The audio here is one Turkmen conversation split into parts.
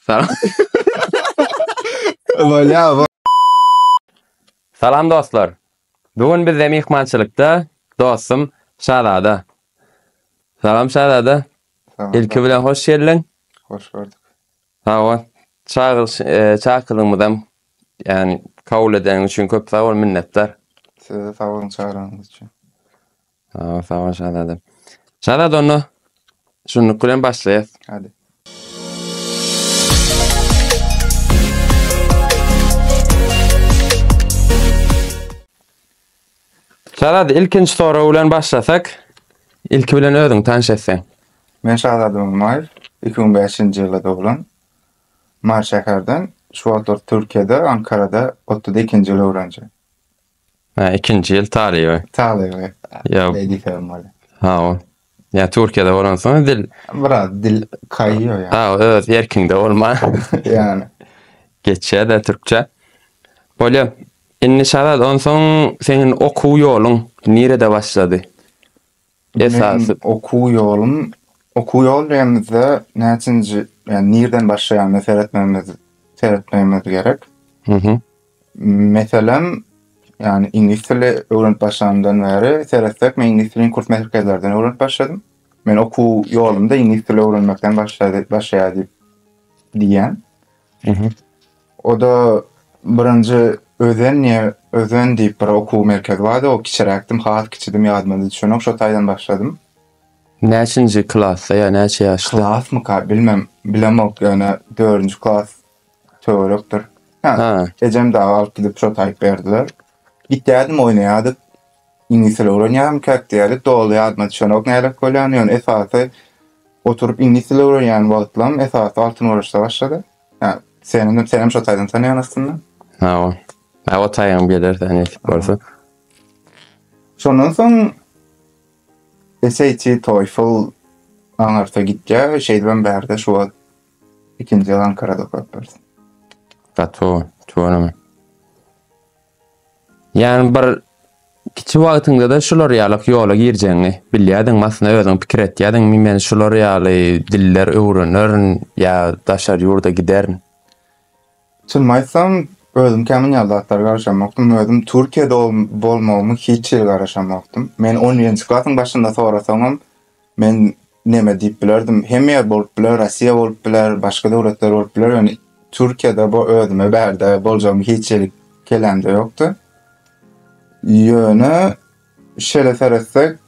Salam. Böyle Salam dostlar. Bugün biz mehmançylykda dostum Şahzada. Salam Şahzada. İlki bilen hoş geldin. Hoş gördük. Hawa çağırılmydam. Yani kabul eden üçün köp sağ ol, minnettar. Size sağ olun çağırmanız için. Sağ ol Şahzada. Şahzada onu şunu bilen başlayalım. Hadi. Şahzada ilkinci soru bilen başlasak. İlki bilen özüň tanış etsen. Men Şahzada Umar, 2005-nji ýylda doğulan. Mar şäherden, şu wagtlar Türkiýede, Ankara'da 32-nji ýyl öwrenji. İkinci yıl tarihi. Taýly. Ya. Ha. Ya Türkiýede bolan soň dil. Biraz dil kayıyor ya. Ha, evet, erkinde olma. Yani. Geçe de Türkçe. Böyle inşallah ondan soň senin okuw ýolun nerede başladı? Esasy Okuw ýol diýemizde näçinji, yani nereden başlaýan seyretmemiz gerek. Meselem, yani İngiliz dili öwrenip başlandan beri seyretsek, men İngiliz dilini kurs merkezlerden öwrenip başladym. Men okuw ýolumda İngiliz dili öwrenmekden başlaýady diýen. O da birinji özen diýip bir okuw merkezi bardy. O kiçiräkdim, has kiçidim, ýadyma düşenok, şo taýdan başladym. Näçinji klass ya näçe ýaşda? Klass mı bilmem, bilemok, yani 4-nji klass töwerekdir. Ha, ejem daha alıp gidip şo taýyp berdiler. Gitdim oýnaýardyk. İngiliz dili öwrenýärdim, käkdiýärdik, dolu ýadyma düşenok näle bolýan, ýöne esasy oturup İngiliz dili öwrenýän wagtlam esasy 6-njy wagtda başlady. Ha, senem şo taýdan tanýan aslında. Ha, o taýyan biler de näçe bolsa. Şondan soň SAT, TOEFL aňarta gitjä, şeýdem bärde şu wagt 2-nji ýyl Ankara'da okup berdim. Tuğanama. Yani bir kiçi wagtyňda da şular ýalyk ýola girjeňi bilýärdiň, masalan özüň pikir etýärdiň, men şular ýaly diller öwrenir ýa daşar ýurda giderin. Çynmaýsam, özüm kämin ýaldatlar garaşamakdym, özüm Türkiýede bolmagymy hiç ýer garaşamakdym. Men 10-nji klasyň başynda sorasaňam, men neme diýip bilerdim, hem ýer bolup biler, Russiýa bolup biler, başga döwletler bolup biler, ýöne Türkiýede bu özüme bärde boljam hiç ýer kelemde ýokdy. Ýöne şeýle seretsek,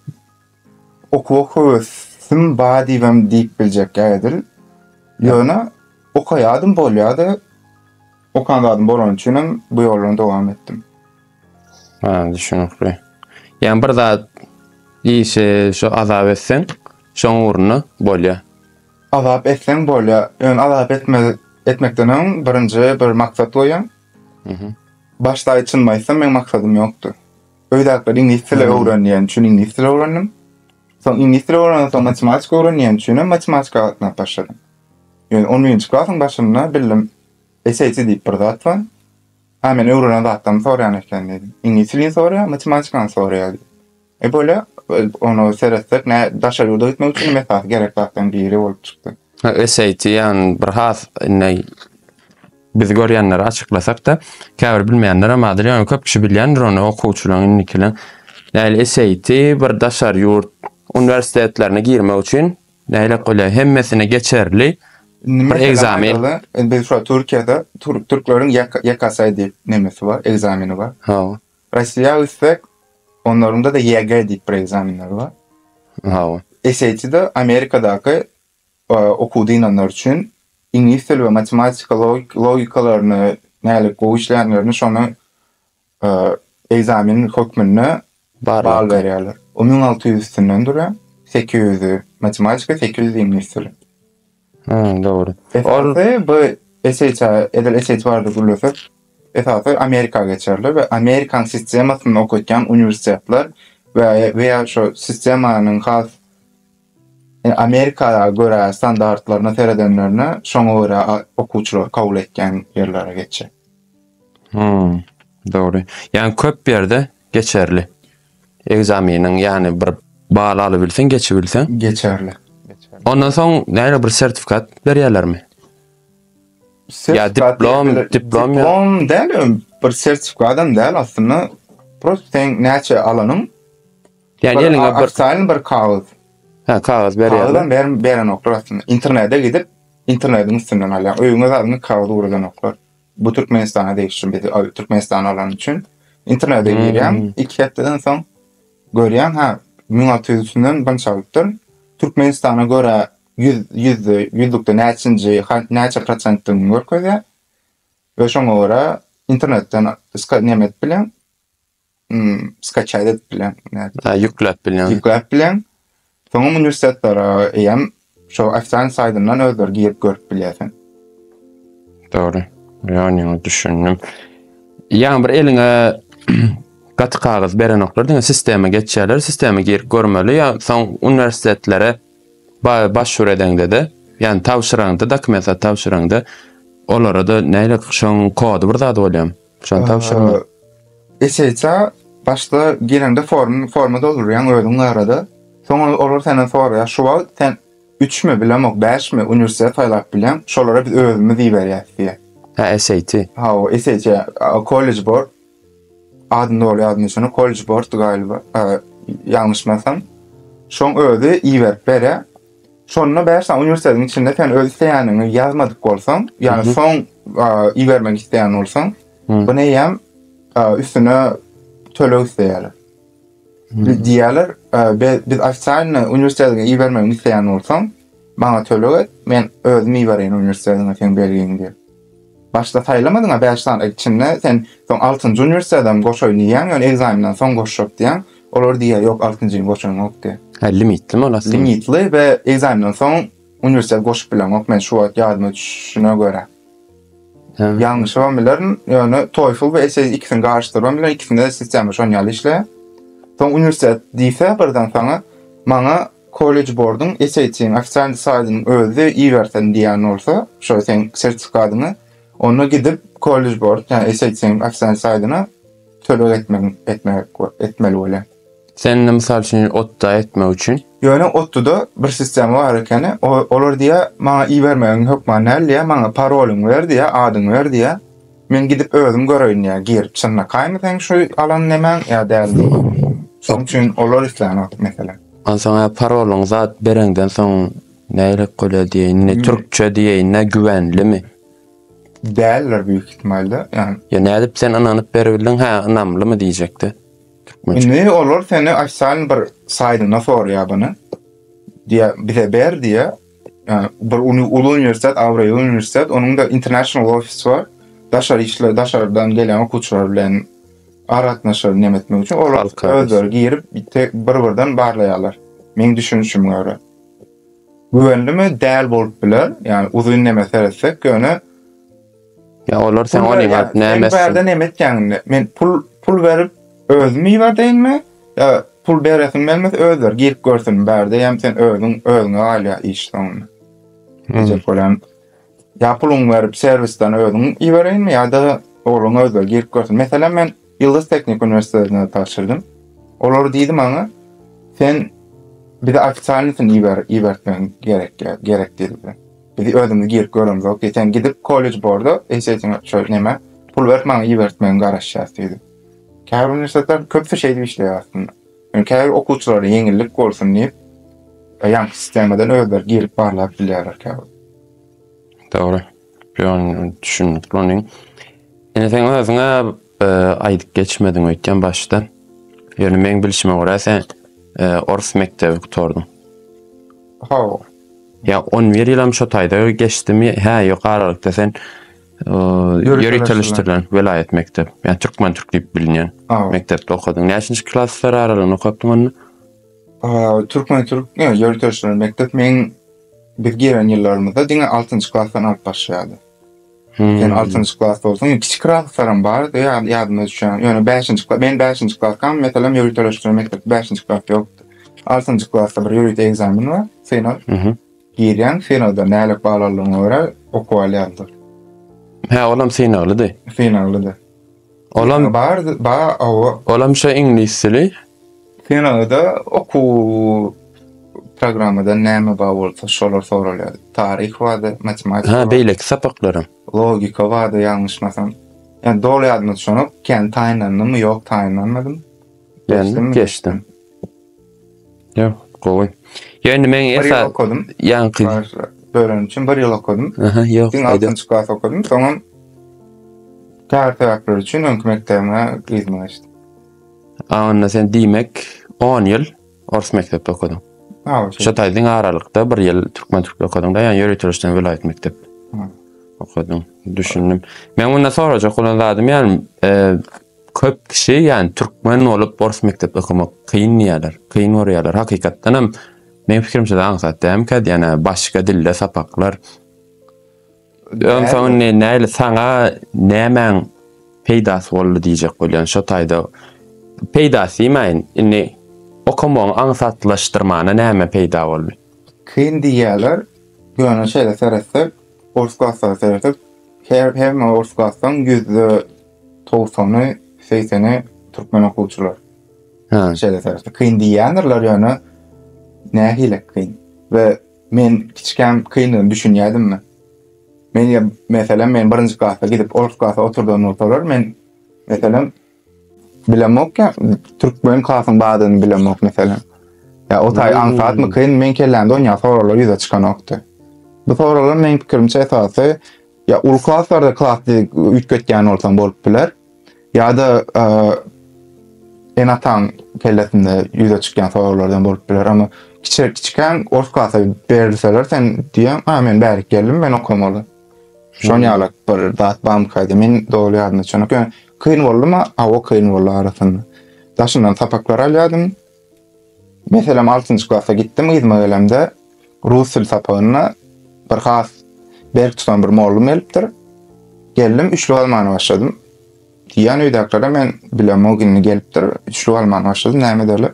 okuwsym badiwem diýip biljek ýa-da. Ýöne okaýardym bolýardy. Okandadım bolan üçin bu ýoldan dowam etdim. Ha, düşünükli. Yani bir da iyisi şu azap etsen, şoň urunu bolýa. Azap etsen bolýa. Ýöne azap etmekden öň birinji bir maksat goýan. Başta çynmaýsam, men maksadym ýokdy. Öýdäkler İngiliz dili öwrenýän üçin İngiliz dili öwrendim. Soň İngiliz dili öwrendim, matematika öwrenýän üçin matematika gatnaşyp başladym. Ýöne 10-nji klasyň başynda bildim. SAT diýip bir zat var. Ha, men öwrenen zatdan soraýan eken dedim. İngiliz dilini soraýar, matematikany soraýar. Böyle onu seretsek, daşar ýurda gitmek üçin mesaj gerek zatdan biri bolup çykdy. SAT ýani bir has biz görýänleri açyklasak da, käbir bilmeýänler amadyr, ýani köp kişi bilýändir onu okuwçylaryň indikilen. Näle SAT bir daşar ýurt universitetlerine girmek üçin näle golýar, hemmesine geçerli. Bir egzamin. Biz şu Türkiýede Türklerin YKS diýip nemesi var, egzamini var. Ha. Russiýa ise onlarında da YG diýip bir egzaminler var. Ha. SAT'de Amerikadaky okuw dinanlar üçin İngiliz dili we matematika logikalaryny näle goýuşlaryny şonu egzaminin hökmüne bal berýärler. 1600-den dura 800 matematika, 800 İngiliz dili. Doğru. Esasy bu SAT barada gülüsek, esasy Amerika geçerli ve Amerikan sistemasyny okutýan universitetler veya şu sistemanyň has Amerika'ya göre standartlarına seredenlerine şoňa göre okuwçylar kabul etken yerlere geçe. Doğru. Yani köp yerde geçerli. Egzaminin yani bir bağlı alıbilsen, geçebilsen. Geçerli. Ondan soň näle bir sertifikat berýärlermi? Ya diplom ya. Diplom değil, bir sertifikatım değil aslında. Prost sen näçe alanım? Yani eline bir aksaýyn bir kagaz. kagaz berýär. Kagazdan beren oklar aslında. İnternete gidip internetin üstünden alýan. Öýüňe zadyny kagaz urdan oklar. Bu Türkmenistana değişim dedi. Türkmenistan alan için. İnternete girýän, 2 hepden soň görýän, ha 1600'ünden ben çaldyr. Türkmenistana göre yüzlükde näçe prosentin görkezýär. Ve şoňa göre internetten nemet bilen skaçaýda edip bilen. Ýükläp bilen. Ýükläp bilen. Soňra universitetlere eýem şo ofisial saýtyndan özleri girip görüp bilýärsin. Doğru. Yani düşündüm. Yani bir eline gat kağız beren oklar diňe sisteme geçýärler, sisteme girip görmeli. Ya soň universitetlere başvuru edende de, yani tawşyraňda dokument tawşyraňda olara da näle şoň kody bir zat bolýar. Şoň tawşyraňda. Eseýça başda girende forma doldurýan özüň arada. Soňra olar senden soraýar, şu wagt sen 3 mi bilemok, 5 mi universitet saýlap bilen, şolara biz özümiz diýberýär diýe. SAT. Ha, o SAT, College Board. Adyny bolýar, şonu College Board galiba. Ýalňyşmasam. Şoň özü iýerip berýär. Şonuna bersen universitetin içinde sen öz isteýänini ýazmadyk bolsaň, ýani soň iýermek isteýän bolsaň, bu näýem üstüne tölek isteýärler. Diýerler, biz ofisialny universitetine iýermek isteýän bolsaň, maňa tölek et, men özüm iýerýän universitetine sen berýän diýip. Başta saýlamadyňa 5 tane içinde sen soň 6-njy universitetden goşaýyn diýen, ýani egzaminden soň goşap diýen, olar diýär, ýok 6-njy goşaýyn ok diýär. Limitli mi olasy? Limitli we egzaminden soň universitet goşup bilen ok, men şu wagt ýadyma düşüşüne göre. Ýalňyş bilen, ýani TOEFL we SAT ikisini garşdyrmam bilen, ikisinde de sistem şon ýaly işle. Soň universitet diýse birden soňa maňa College Board'un SAT'nin ofisial saýtynyň özü iýersen diýen bolsa, şo sen sertifikatyny onu gidip College Board, yani SAT'nin ofisial saýtyna tölek etmeli bolýar. Sen misal üçin otda etmek üçin ýöne otda bir sistem bar ekeni, olar diýe maňa iýermegiň hökmany näle, maňa parolyň ber diýe, adyň ber diýe. Men gidip özüm göreýin ýa, girip çynna kaýmy sen şu alan näme ýa däldi. Şoň üçin olar islenok mesela. Ansaňa parolyň zat berenden soň näle goýa diýen, ne türkçe diýen, ne güvenlimi? Däller büyük ihtimalle. Yani ya nädip sen ananyp berebildin, ha anamlymy diýjekdi. Ne olur seni ofisial bir saýtyna sorýar bunu. Diýe bize ber diýe. Yani bir ulu üniversitet, Avropa üniversitet, onun da international office var. Daşardan gelen okuwçylar bilen aratnaşyp nemetmek üçin olar özleri girip bir-birden barlaýarlar. Men düşünüşüm göre. Güvenlimi däl bolup biler. Yani uzun nemet etsek ýöne ya olar sen onu ýap näme? Ben nemet ýaňy. Men pul berip özüm iýerdiňmi? Ya pul beresin belmez özler girip görsün berde hem sen özüňe alýa iş soňra. Jep bolan. Ya puluň berip servisden özüň iýerýänmi ýa-da onuň özler girip görsün. Mesela men Yıldız Teknik Üniversitesi'ne taşırdım. Olar diýdi maňa, sen bir de ofisialnysyny iýertmen gerek dedi. Biz özümüz girip göremiz. Okey, sen gidip College Board'a SAT'ine şöyle näme pul berip maňa iýertmen garaşýar dedi. Käbir üniversitetler köpse şeydi işleýär aslında. Yani käbir okuwçylara yeňillik bolsun diýip ýa sistemden özler girip barlap bilýärler käbir. Doğru. Yani düşündük onu. Yani sen özüňe aýdyp geçmediň öýtgen başda. Yani men bilişime görä sen Ors mektebi gutardın. Ha. Ya 11 ýylam şo taýda geçdimi? Ha, ýokarlykda sen ýöretelişdirilen velayet mektep. Yani Türkmen diýip bilinýän mektepde okudyň. Näçinçi klasslar aralygyny okudyň onu? Türkmen ýöretelişdirilen mektep men bir giren ýyllarymyzda diňe 6-njy klassdan alyp başlaýardy. Yani 6-njy klass bolsaň, kiçik klasslarym bar, ýadyma düşýän. Ýöne 5-njy klass, men 5-njy klassdan meselem ýöretelişdirilen mektep 5-njy klass ýokdy. 6-njy klassda bir ýöretelişdirilen egzamin bar, final. Giren finalda nälik balalygyna görä okuwalýardy. Ha, olam finalydy. Finalydy. Olam olam şo ingilis dili. Finalda oku programda näme bar bolsa şolar soralýar. Taryh wady, matematika. Ha, beýlek sapaklarym. logika vardı yanlışmasam. Yani doğru yadıma düşünüp kendi tayinlandım mı? Yok, tayinlanmadım. Ben geçtim. Yok, gowy. Yani men Bir yıl esa okudum. yankı. Bölüm için bir yıl okudum. Aha, yok. Din 6. klas okudum. Sonra kar tevaklar için önkü mektebime gizme geçtim. Anna sen diýmek 10 ýyl ors mektepde okudun. Şu taýdyň aralykda 1 ýyl türkmen türkçe okudun da, ýani ýöretilişden vilayet mektep okudun. Düşündüm. Men bunda sorajak bolan zadym, ýani köp kişi ýani türkmen olup ors mektepde okumak kıyın ýalar, kıyın ýalar. Hakykatdan hem men pikirimçe de aňsatdym ki, ýani başga dilde sapaklar. Öňsöň näle saňa nämen peýdasy boldy diýjek bolýan şu taýda peýdasy maýyn, inni okumaň aňsatlaşdyrmana näme peýda boldy? Kıyın diýerler, göňe şeýle seretsek, ors klaslara seretsek, her ors klasdan %90'y, 80'i türkmen okuwçylar. Şeýle seretsek. Kıyın diýenler ýöne nähile kıyın. Ve men kiçikän kıyynlygyny düşünýärdim. Men mesela men 1-nji klasda gidip ors klasda oturdum noktalar, men mesela bilemok ya, türkmen klasyň badyny bilemok mesela. Ya o taý aňsatmy kıyyn, men kelläňde oňa soralar ýüze çykan okdy. Bu soralar men pikirimçe esasy ya ul klaslarda klasdy ütgetýän bolsam bolup biler. Ya da en atan kellesinde ýüze çykýan soralardan bolup biler, ama kiçikän ors klasa berilseler sen diýem, men bärik geldim, men okamaly. Şon ýaly bir zat bam kaýdy. Men dogry ýadyma çönük. Kıyın boldymy? O kıyın boldy arasynda. Daşyndan sapaklar alýadym. Meselem 6-njy klasa gitdim, gizme gelemde rus dil sapagyna bir has berk tutan bir mollum elipdir. Geldim, üçlük almany başladym. Diýen öýdäkler men bilem o günni gelipdir, üçlük almany başladym, näme derler?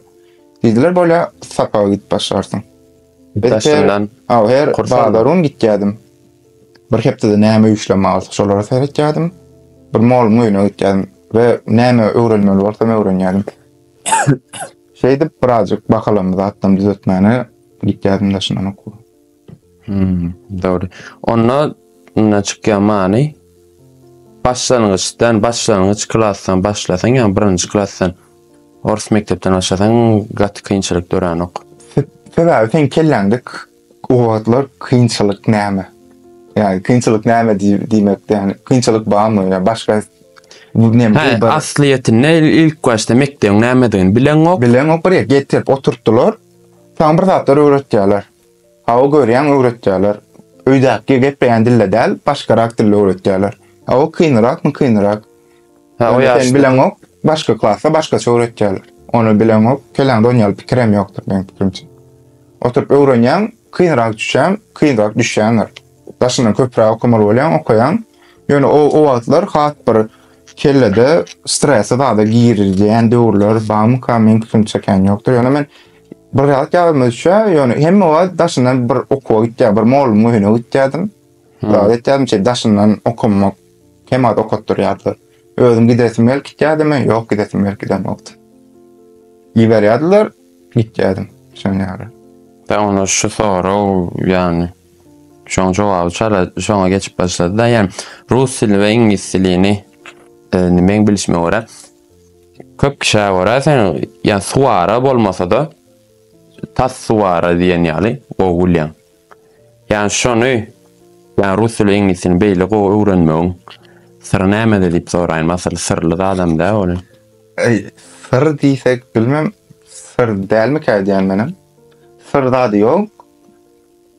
Diýdiler, bolýa sapaga git başlarsyň. Daşyndan her badarun gitýädim. Bir hepde näme üçleme alsa şolara seretýädim. Bir mollum öýüne gitýädim we näme öwrenmeli bolsam öwrenýädim. Şeyde birazcık bakalım da attım düzeltmeni gittim de şundan oku. Doğru. Ona çykýan many başlangıç klasdan başlasan, yani 1-nji klasdan ors mektepden başlasan gaty kynçylyk dören ok. Sebäbi sen kelläňdik o wagtlar kynçylyk näme? Yani kynçylyk näme diýmek, yani kynçylyk barmy ya başga asliýetinde ilk başda mektebin nämedigini bilen ok bir getirip oturtdular. Taň bir zatlar öwretýärler. O görýän öwretýärler. Öýdäki gepleýän dille däl, başgarak dille öwretýärler. O kynrak. O ýaşda bilen ok, başga klassa başga öwretýärler. Onu bilen ok, kelläňde oňaly pikirem ýokdur men pikirimçe. Oturup öwrenýän, kynrak düşýänler. Daşyndan köpräk okumaly bolýan, okaýan. Ýöne o wagtlar has bir kellede strese da girirdiğen döwürler bam kamen kim çeken yoktur. Yani men bir ýaly ýadyma yani hem o daşyndan bir okuwa gitýär, bir mollum öýüne gitýärdim. Daýatýarym daşyndan okumak kemat okutdurýardylar. Özüm gidesim gitýärdim, ýok gidesim gidemokdy. Ýiberýärdiler, gitýärdim. Şoňa. Da onu şu soru yani şoň jogaby şoňa geçip başlady da, yani rus dili we ingilis dilini men bilişime göre köp kişi göre sen yani suara bolmasa da tas suara diýen ýaly gogulyan. Yani şonu yani rus dili ingilisini beýle öwrenmegiň syry näme diýip soraýan, masalan sırly adam da ol. Sır diýsek bilmem, sır dälmi kädýän menem? Sır da ýok.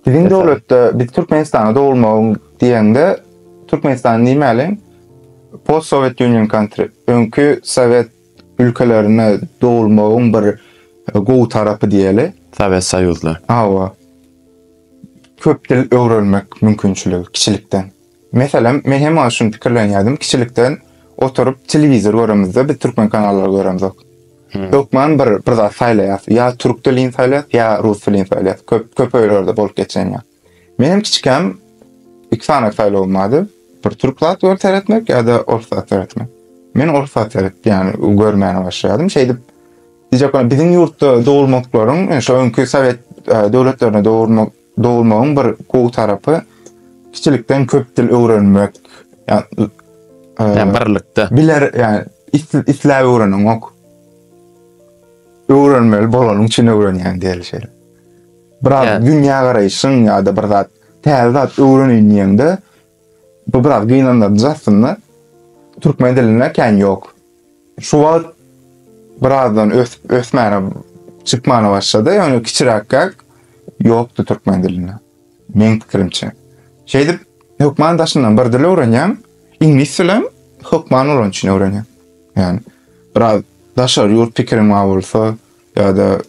Bizim dowlatda biz Türkmenistanda doğulmagyň diýende Türkmenistan nimäli? Post-Sovet Union country. Önkü Sovet ülkelerine doğulmagyň bir gowy tarapy diýeli. Sovet Soýuzly. Awa. Köp dil öwrenmek mümkinçiligi kiçilikden. Meselem men hem aşyn pikirlenýärdim, kiçilikden oturup telewizor göremizde bir türkmen kanalları göremiz. Ökman bir zat saýlaýar. Ya türk dilini saýlaýar, ya rus dilini saýlaýar. Köp öýlerde bolup geçen ýa. Menem kiçikem iki tane saýla bolmady. Bir türklat öğretmek ya da orsat öğretmek. Men orsat yani görmeye başladım. Şeydi diyecek ona bizim yurtta doğulmakların, şu önkü Sovet devletlerine doğulmagyň bir gowy tarapy kiçilikden köp dil öwrenmek, Yani birlikde. biler yani isläp öwrenmek. Öwrenmeli bolanın için öwrenýän diýil şey. Biraz Yani- dünya garaýşyň ýa-da bir zat täze zat öwrenýände bu biraz gynandy aslında. Türkmen diline kän ýok. Şu wagt birazdan ösmäne çykmana başlady. Ýöne kiçiräkkä ýokdy türkmen diline. Men pikirimçe. Şeýdip hökman daşyndan bir dil öwrenýän, ingliz bilen hökman bolan üçin öwrenýän. Yani biraz daşar ýurt pikirim bolsa ýa-da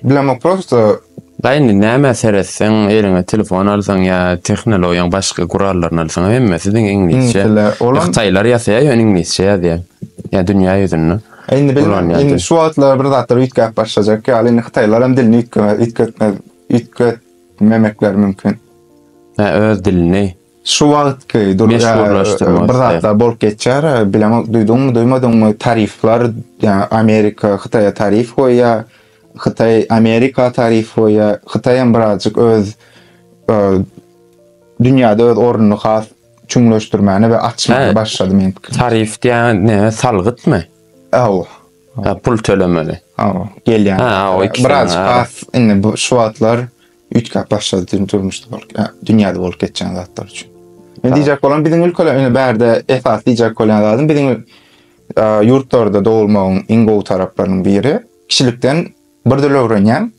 bilemok prosto Gaýny näme seretsen, eline telefon alsaň ýa tehnologiýaň başga gurallaryny alsaň, hemmesi diň inglizçe. Hytaýlar ýasaýar, ýöne inglizçe ýazýar. Ýa dünýä ýüzünde. Endi bilen şu wagtlar bir zatlar üýtgäp başlajak. Ýa-ni Hytaýlar hem dilini üýtgetmemekler mümkin. Öz dilini. Şu wagtky Meşhurlaşdyrmak. bir zatlar bolup geçýär. Bilemok duýdunmy, duýmadyňmy tarifler, ýa Amerika, Hytaýa tarif goýýar. Hytaý Amerika tarif goýýar. Hytaýam birazjyk öz dünýäde öz ornuny has çüňleşdirmäni we açmagy başlady men. Tarif diýen ne? Salgytmy? Pul tölemeli. Gelýän. Biraz has indi bu şu wagtlar üýtgäp başlady durmuşdy bol. Dünýäde bolup geçýän zatlar üçin. Men diýjek bolan biziň ülkeler bärde esas diýjek bolan lazım. Biziň ýurtlarda dowulmagyň iň gowy taraplarynyň biri kişilikden bir dil öwrenýän,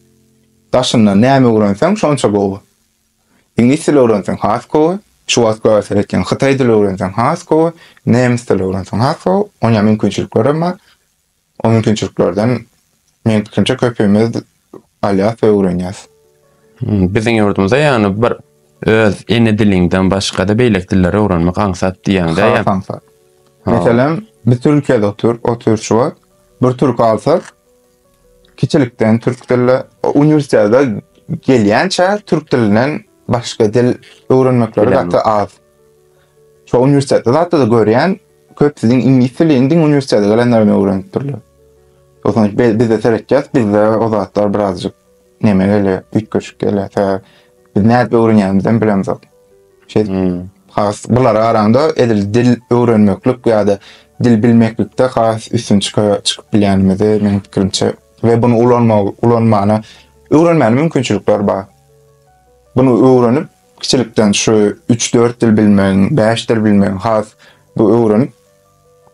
daşyndan näme öwrenseň şonça gowy. İngiliz dil öwrenseň has gowy, şu wagtga öwrenýän Hytaý dil öwrenseň has gowy, nemis dil öwrenseň has gowy, oňa mümkinçilikler bar. O mümkinçiliklerden men pikirçe köpümiz alyas öwrenýäs. Biziň ýurdumyzda ýani bir öz ene dilinden başga da beýlek dilleri öwrenmek aňsat diýende ýa. Meselem bir Türkiýede oturşuwa bir türk alsak kiçilikden türk dili uniwersitede gelýänçe türk dilinden başga dil öwrenmekleri gaty az. Şu uniwersitede zatda da görýän köpsiň ingliz dilini uniwersitede gelenlerden öwrenip durlar. O zaman biz de seretjäs, biz de o zatlar birazjyk neme gele, ütköşük gele, biz näde öwrenýänimizden bilemiz. Has bular aranda edil dil öwrenmeklik ýa-da dil bilmeklikde has üstün çıkıp bilýänimizi men pikirimçe we bunu ulanmany öwrenmäni mümkinçilikler bar. Bunu öwrenip kiçilikden şu 3-4 dil bilmeň, 5 dil bilmeň has bu öwrenip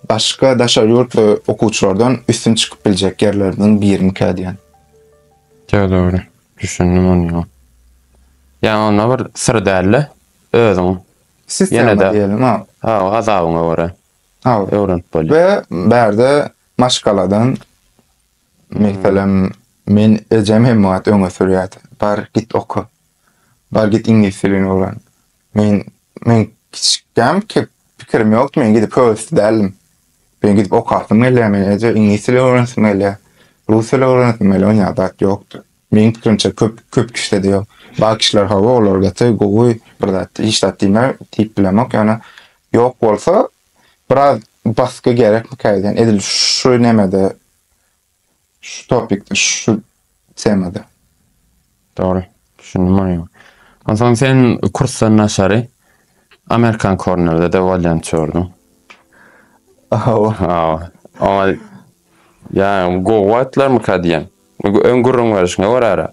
başga daşar ýurtly okuwçylardan üstün çıkıp biljek ýerlerden birini kädýän. Doğru. Düşündüm onu. Yani ona bir sır dälle özüň Sistema diýelim, gazabyňa görä. Öwrenip bolýar. Ve bärde maşgaladan meselem men ejem hem wagt öňe sürýär. Bar git oku. Bar git ingliz dilini öwren. Men kiçikkäm ki pikirim ýokdy, men gidip höwüsdälim. Ben gidip okatym gelýär, ingliz dili öwrensim gelýär. Rus dili öwrensim gelýär, ýa dat ýokdy. Men pikirimçe köp kişide ýok. Bazı kişiler hawa olar gaty gowy bir zat işletdiňe tip bilemek ýa-ni ýok bolsa biraz baskı gerekmi käýden edil şu nemede şu topikde şu temada. Doğru. Düşündüm onu. Ondan sen kursdan aşary Amerikan Corner'da da bolýan çördün. Ama ya gowatlar mı kadýan? Öňgürrüň berişine görä.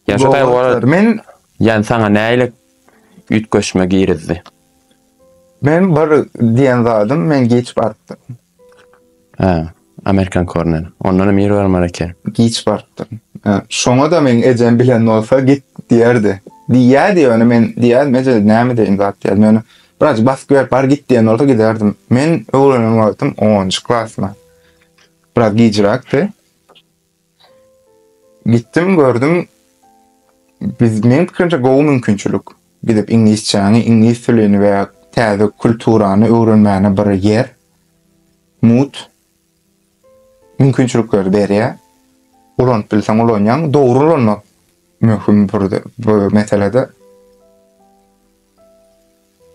Ya şu taýwar men yani sana näýlik ütköşme girizdi. Men bar diýen zadym men geç bartdym. Amerikan Corner. Ondan mir bermer eken. Geç bartdym. Şoňa da men ejem bilen bolsa git diýerdi. Diýärdi ýöne men diýärdim, näme deýin zat diýärdim. Ýöne biraz baskı bar git diýen bolsa giderdim. Men öwrenem wagtym 10-njy klasma. Biraz gecrakdy. Gittim gördüm. Biz men pikirimçe gowy mümkinçilik. Gidip ingliz dilini we täze kulturany öwrenmäne bir ýer. Mümkinçilikler berýär. Ulan bilsem ulanýan dogry ulanmak möhüm bu meselede.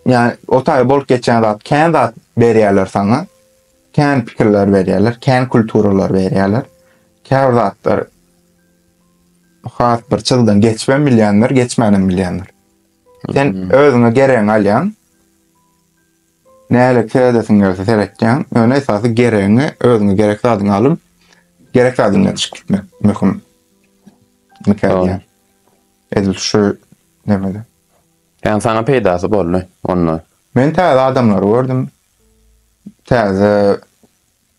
Yani o taýy bolup geçen zat kän zat berýärler sana. Kän pikirler berýärler, kän kulturalar berýärler. Kän zatlar has bir çyldan geçmen bilýänler, geçmänen bilýänler. Sen özüňe gereğini alýan. Näle keredesin görse seretken, öňe esasy gereğini özüňe gerekli adyny alyp, gerekli adyny çıkmak möhüm. Mükemmel. Edil şu nemede. Yani sana peydası bolly onu. Men täze adamlar gördüm. Täze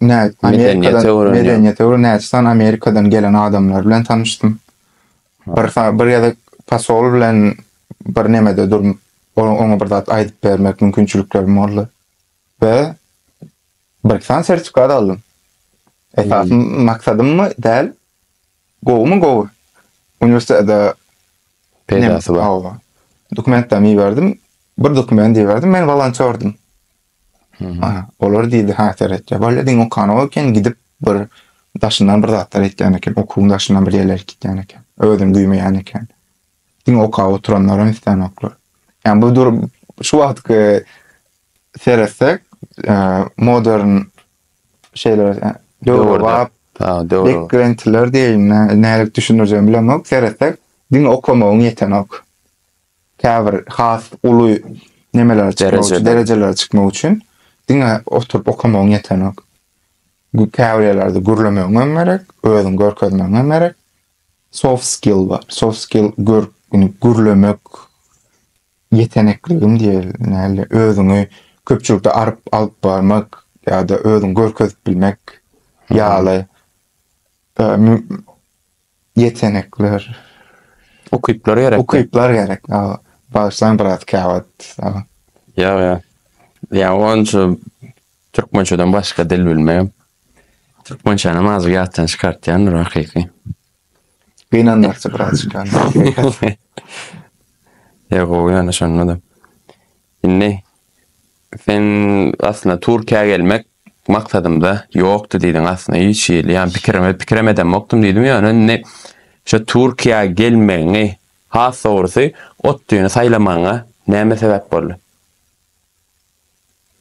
medeniyete öwrünäçden Amerikadan gelen adamlar bilen tanışdym. Bir ýa-da pasol bilen bir nemede durum oňa bir zat aýdyp bermek mümkinçiliklerim boldy. Ve bir sertifikat aldım. Esasy maksadymy däl, gowy. Üniversitede Peydası var. Dokumentami verdim. Bir dokument verdim. Men volontördim. Olar diýdi, ha teretçe. Bolle diň okany eken gidip bir daşyndan bir zatlar etken eken, okuwun daşyndan bir ýerler gitken eken. Özüm duýmaýan eken. Diň okaw oturanlara istan oklar. Yani bu durum şu wagtky seresek modern şeyler döwür beklentiler diýin, nälik düşünürjem bilemok. Seresek diň okamagyň ýeten ok. Käbir has uly nemeler çıkmak, dereceler çıkmak üçin diňe oturup okamagyň ýeten ok. Bu käbirlerde gürlemegiň gerek, özüň görkezmegiň gerek. Soft skill var. Soft skill gürlemek yetenekligim diýil, näle özüňi köpçülükde alyp barmak ýa-da özüň görkezip bilmek ýaly yetenekler. Okuyuplar gerek. Başlan birat käwat. Ya. Ya onçu Türkmençeden başka dil bilmeýär. Türkmençäni mazy ýatdan çykartýan hakyky. Beýnandarça birat çykan. Ya o ýa-ni şonda. Inni sen aslında Türkiýe'ye gelmek maksadymda ýokdy diýdiň aslında hiç ýeli. Yani pikiremeden mokdum diýdim ýa-ni ne şu Türkiýe'ye gelmeňi has sorsy otdyny saýlamaňa näme sebäp boldy?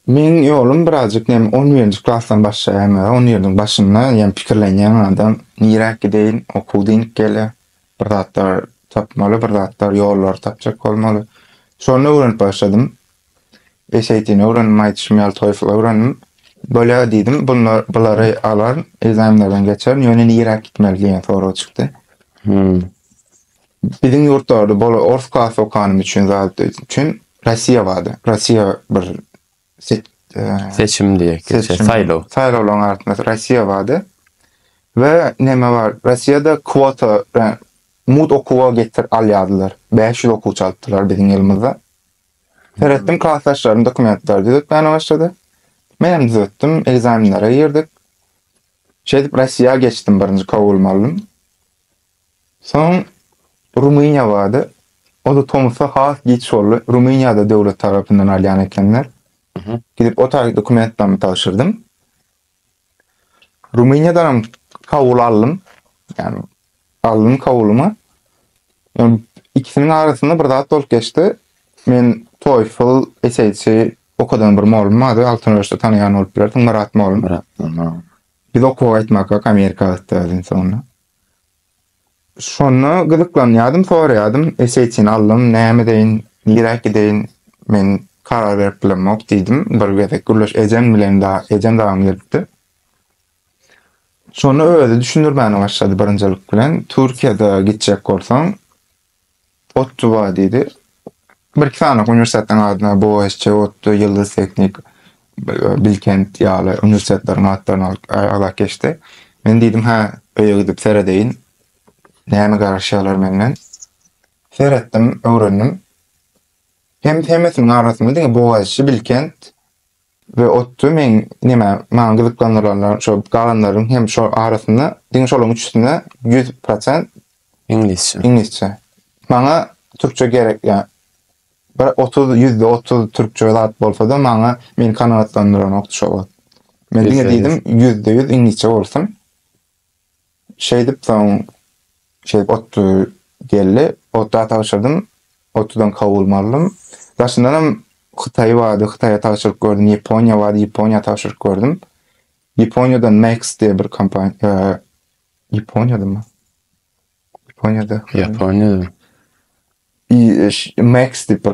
Men ýolum birazjyk 11-nji klassdan başlaýan, 10 ýylyň başynda ýa pikirlenýän adam nirak gideýin, okuwdyň gele, bir zatlar tapmaly, bir zatlar ýollar tapjak bolmaly. Şonu öwrenip başladym. SAT'ni öwrenip, TOEFL öwrenip, böyle diýdim, bulary alar, egzaminlerden geçer, ýöne nirak gitmeli diýen soraw çykdy. Bizim ýurtlarda bol orf okanym üçin üçün Rossiýa bardy. Rossiýa bir seçim diýek, saýlawlaryň artynda Rossiýa bardy. We neme bar? Rossiýada kvota, mut okuwa getir alýadylar. 500 okuwçy aldylar bizim ýylymyzda. Seretdim klassdaşlarym dokumentler düzetmäne başlady. Men düzetdim, egzaminlere girdik. Şeýdip Rossiýa geçdim, birinji kabul aldım. Soň Rumyniýa bardy. O da Tomsa has geçiş boldy. Rumyniýada döwlet tarapyndan alýan ekenler. Gidip o tarih dokumentlerimi taşırdım. Rumyniýadan kabul aldım. Yani aldım kabulumu. Yani ikisinin arasında bir zat bolup geçti. Men TOEFL, SAT okadan bir malumady, Altyn Üniversitede tanıyan olup bilerdim, Murat malum. Biz okuwa gitmek Amerika'da gitdim sonra. Şonu gyzyklanýardym, soraýardym, SAT'ni aldım, näme deýin, nirak gideýin, men karar berip bilemok diýdim. Bir gezek gürleş ejem bilen dagam gelipdi. Şonu öýle düşündirmäne başlady birinjilik bilen. Türkiýede gitjek bolsaň, ottu var diýdi. Bir sanaky üniversiteden adyna BOSC, Ottu, Yıldız Teknik, Bilkent ýaly üniversitetleriň adlaryny alyp geçdi. Men diýdim, ha, öýe gidip seredeýin. Näme garaşýarlar menden? Seretdim, öwrendim. Hemesiniň arasynda diňe BOSC, Bilkent we Ottu men maňa gyzyklanýarlar, şo galanlaryň hem şo arasynda diňe şolaryň üçünde 100% İnglisçe. Maňa türkçe gerek, ýa 30% türkçe zat bolsa da maňa meni kanagatlandyran okdy şo. Men diňe diýdim, 100% İnglisçe bolsun. Şeýdip soň Ottu geldi. Ottu'a taşırdım. Ottu'dan kabul aldım. Daşyndan hem Xitay bardy. Xitay'a taşyryp gördüm. Ýaponiýa bardy. Ýaponiýa taşyryp gördüm. Ýaponiýadan Max diye bir kompaniýa. Ýaponiýada mı? Ýaponiýada. Max dip bir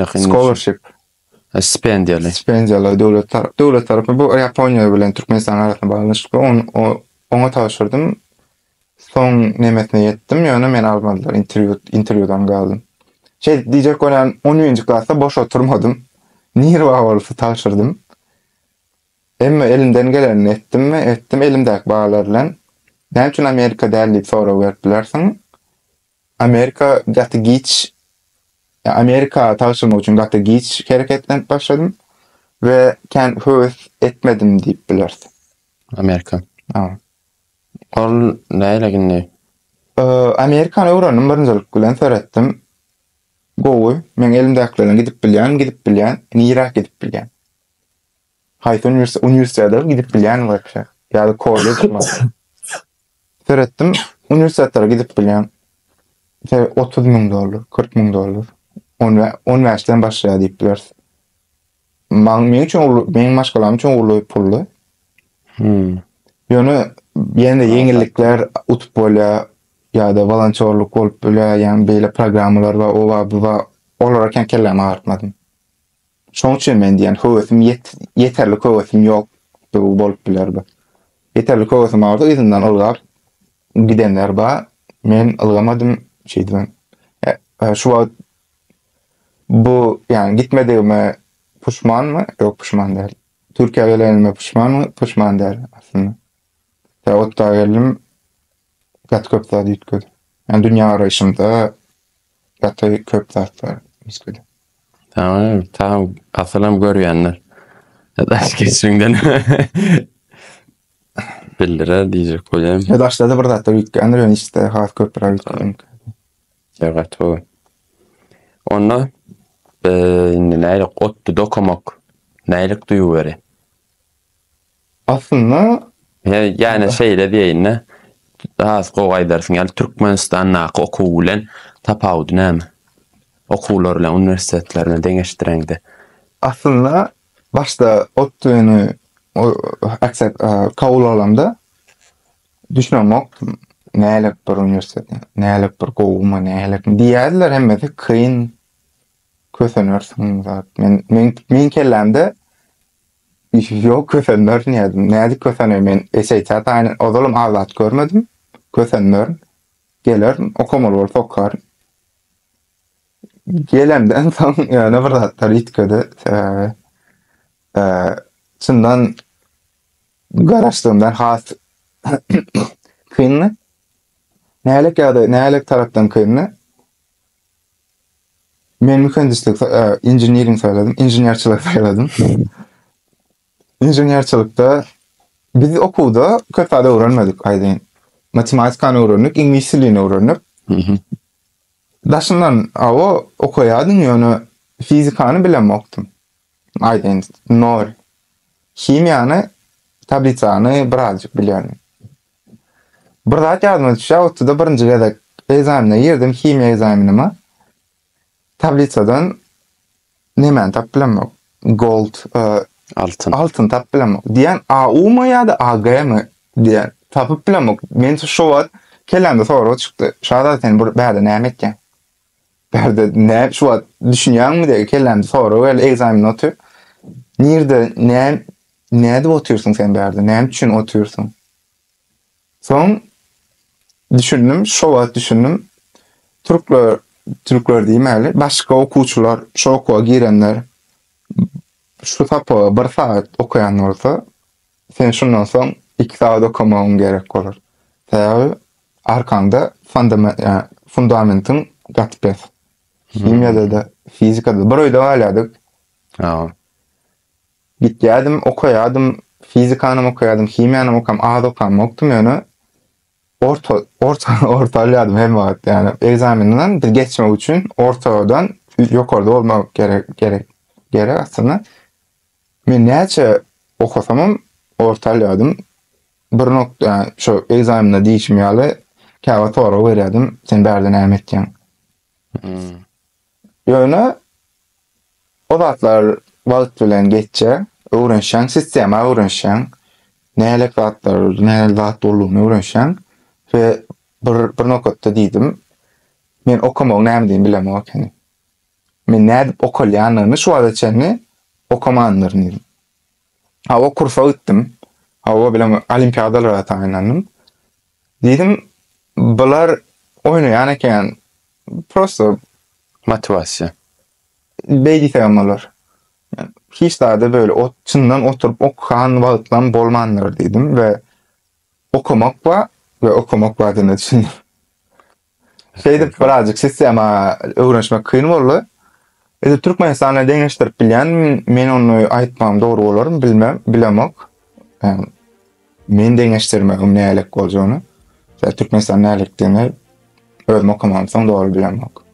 scholarship stipendiyaly devlet tarapy bu Japonya bilen Türkmenistan arasynda baglanşyk ona taşyrdım. Son nemetine yettim. Ýöne meni almadylar. Interwiewdan galdym. Diýjek bolan 10-njy klasda boş oturmadym. Nirwa bolsa taşyrdym. Emma elimden geleni etdim. Elimdäki baglar bilen. Näme üçin Amerika däl diýip sorag berdilersiň. Amerika gaty giç. Amerika taşyrmak üçin gaty giç hereketlenip başladym we höwes etmedim diýip bilerdi. Amerika. Ol näleginni? Amerikany öwrendim, birinjilik bilen töretdim. Gowy, men elimdäkilerden gidip bilýän, nirak gidip bilýän. Haýsy universitetde gidip bilýän bolsa, ýa-da kollejde. Töretdim, universitetlere gidip bilýän. $30,000, $40,000. Üniversiteden başlaýar diýip biler. Men üçin, men maşgalarym üçin uly pully. Ýöne ýene yeňillikler utup bolýar ýa-da volontörlük bolup bolýar, ýani beýle programmalar we olara kelläme artmadym. Şoň üçin men diýen höwesim ýeterli höwesim ýok bolup biler. Ýeterli höwesim ardy, izinden ylgap gidenler bar. Men ylgamadym şeýdim. Şu wagt bu ýani gitmedigime puşmanmy? Ýok, puşman däl. Türkiýe'ye gelenime puşmanmy? Puşman däl aslında. Otda gelim gat köp zat ýetgedi. Yani dünýä araýşymda gaty köp zat bar ýetgedi. Tamam, asalam görýänler. Daş geçiňden bildire diýjek bolýan. Daşda bir zat ýetgendir, ýöne işte has köp ýetgedi. Evet, o. Onda nälik otdy dokumak, nälik duýu beri. Aslında Yani şeýle diýeýin, daha az gowaýdarsyň, ýaly Türkmenistanyň okuwy bilen tapawdy näme? Okuwlar bilen universitetlerine deňeşdireňdi. Aslında başda otdyny aksat kabul alamda düşünmek nälik bir universitet, nälik bir gowma, nälik diýerler hemmesi kyn kösenörsiň zat. Men kellämde yok kösenör diýdim. Näde kösenör men eşeýçat aýyn ozalam azat görmedim. Kösenör geler okumaly bolsa okar. Gelemden soň ýöne bir zatlar ýetkedi. Çyndan garaşdyrmdan has kynny nälik tarapdan kynny. Men mühendislik, engineering saýladym, inženýerçilik saýladym. Inženýerçilikde biz okuwda köp zat öwrenmedik aýdyn. Matematikany öwrendik, ingilis dilini öwrendik. Daşyndan okuýardym, ýöne fizikany bilemokdym. Aýdyn, nol. Himiýany, tablicany birazjyk bilýärdim. Bir zat ýadyma düşýär, otda birinji gezek egzamine girdim, himiýa egzaminime. Tabliçadan nemeni tap bilemok. Gold, altın tap bilemok. Diýen AU mu ýa-da AG mı diýen tapyp bilemok. Men şu wagt kellämde sorag çykdy. Şada sen bu bärde näme etken? Bärde näme şu wagt düşünýärmi diýip kellämde sorag, el egzamin noty. Nirde näde oturýarsyň sen bärde? Näme üçin oturýarsyň? Soň düşündüm, şu wagt düşündüm. Türkler diýmeli, başga okuwçylar, şu okuwa girenler şu tapy bir saat okuyan bolsa, sen şundan soň 2 saat okumagyň gerek bolar. Täze arkanda fundamentin gatpes. Himiýada da, fizikada bir öýde galýadyk. Gitýärdim, okuýardym, fizikany okuýardym, himiýany okudym, ýöne ortalıyordum hem vakit yani egzaminden bir geçmek için ortadan yukarıda olmak gerek aslında. Ben neyse okusamam ortalıyordum. Bir nokta yani şu egzaminde değişmeyeli kağıt doğru veriyordum. Sen berden emetken. Yani o zatlar vakit bilen geçce öğrenşen, sistema öğrenşen, neyle zatlar, neyle zat olduğunu öğrenşen ve bir nokatda diýdim, men okamagy näme diýip bilemok ekeni. Men näde okalýanyny şu wada çenni okamandyr diýdim. O kursa gittim. O bilen olimpiadalara taýinlandım. Diýdim, bular oynaýan eken, prosto Motivasiýa. beýdýärler. Yani hiç daha da böyle çından oturup okuyan wagtlan bolmandyr diýdim we okumak we okumak wadyny düşündim. Şeyde birazcık sistema öwrenşmek kyn boldy. Türkmenistan'a deňeşdirip bilýän, men onu aýtmam dogry bolarmy bilemok. Yani men deňeşdirmegim nälik boljagyny. Türkmenistan nälikdigini özüm okamamsaň dogry bilemok.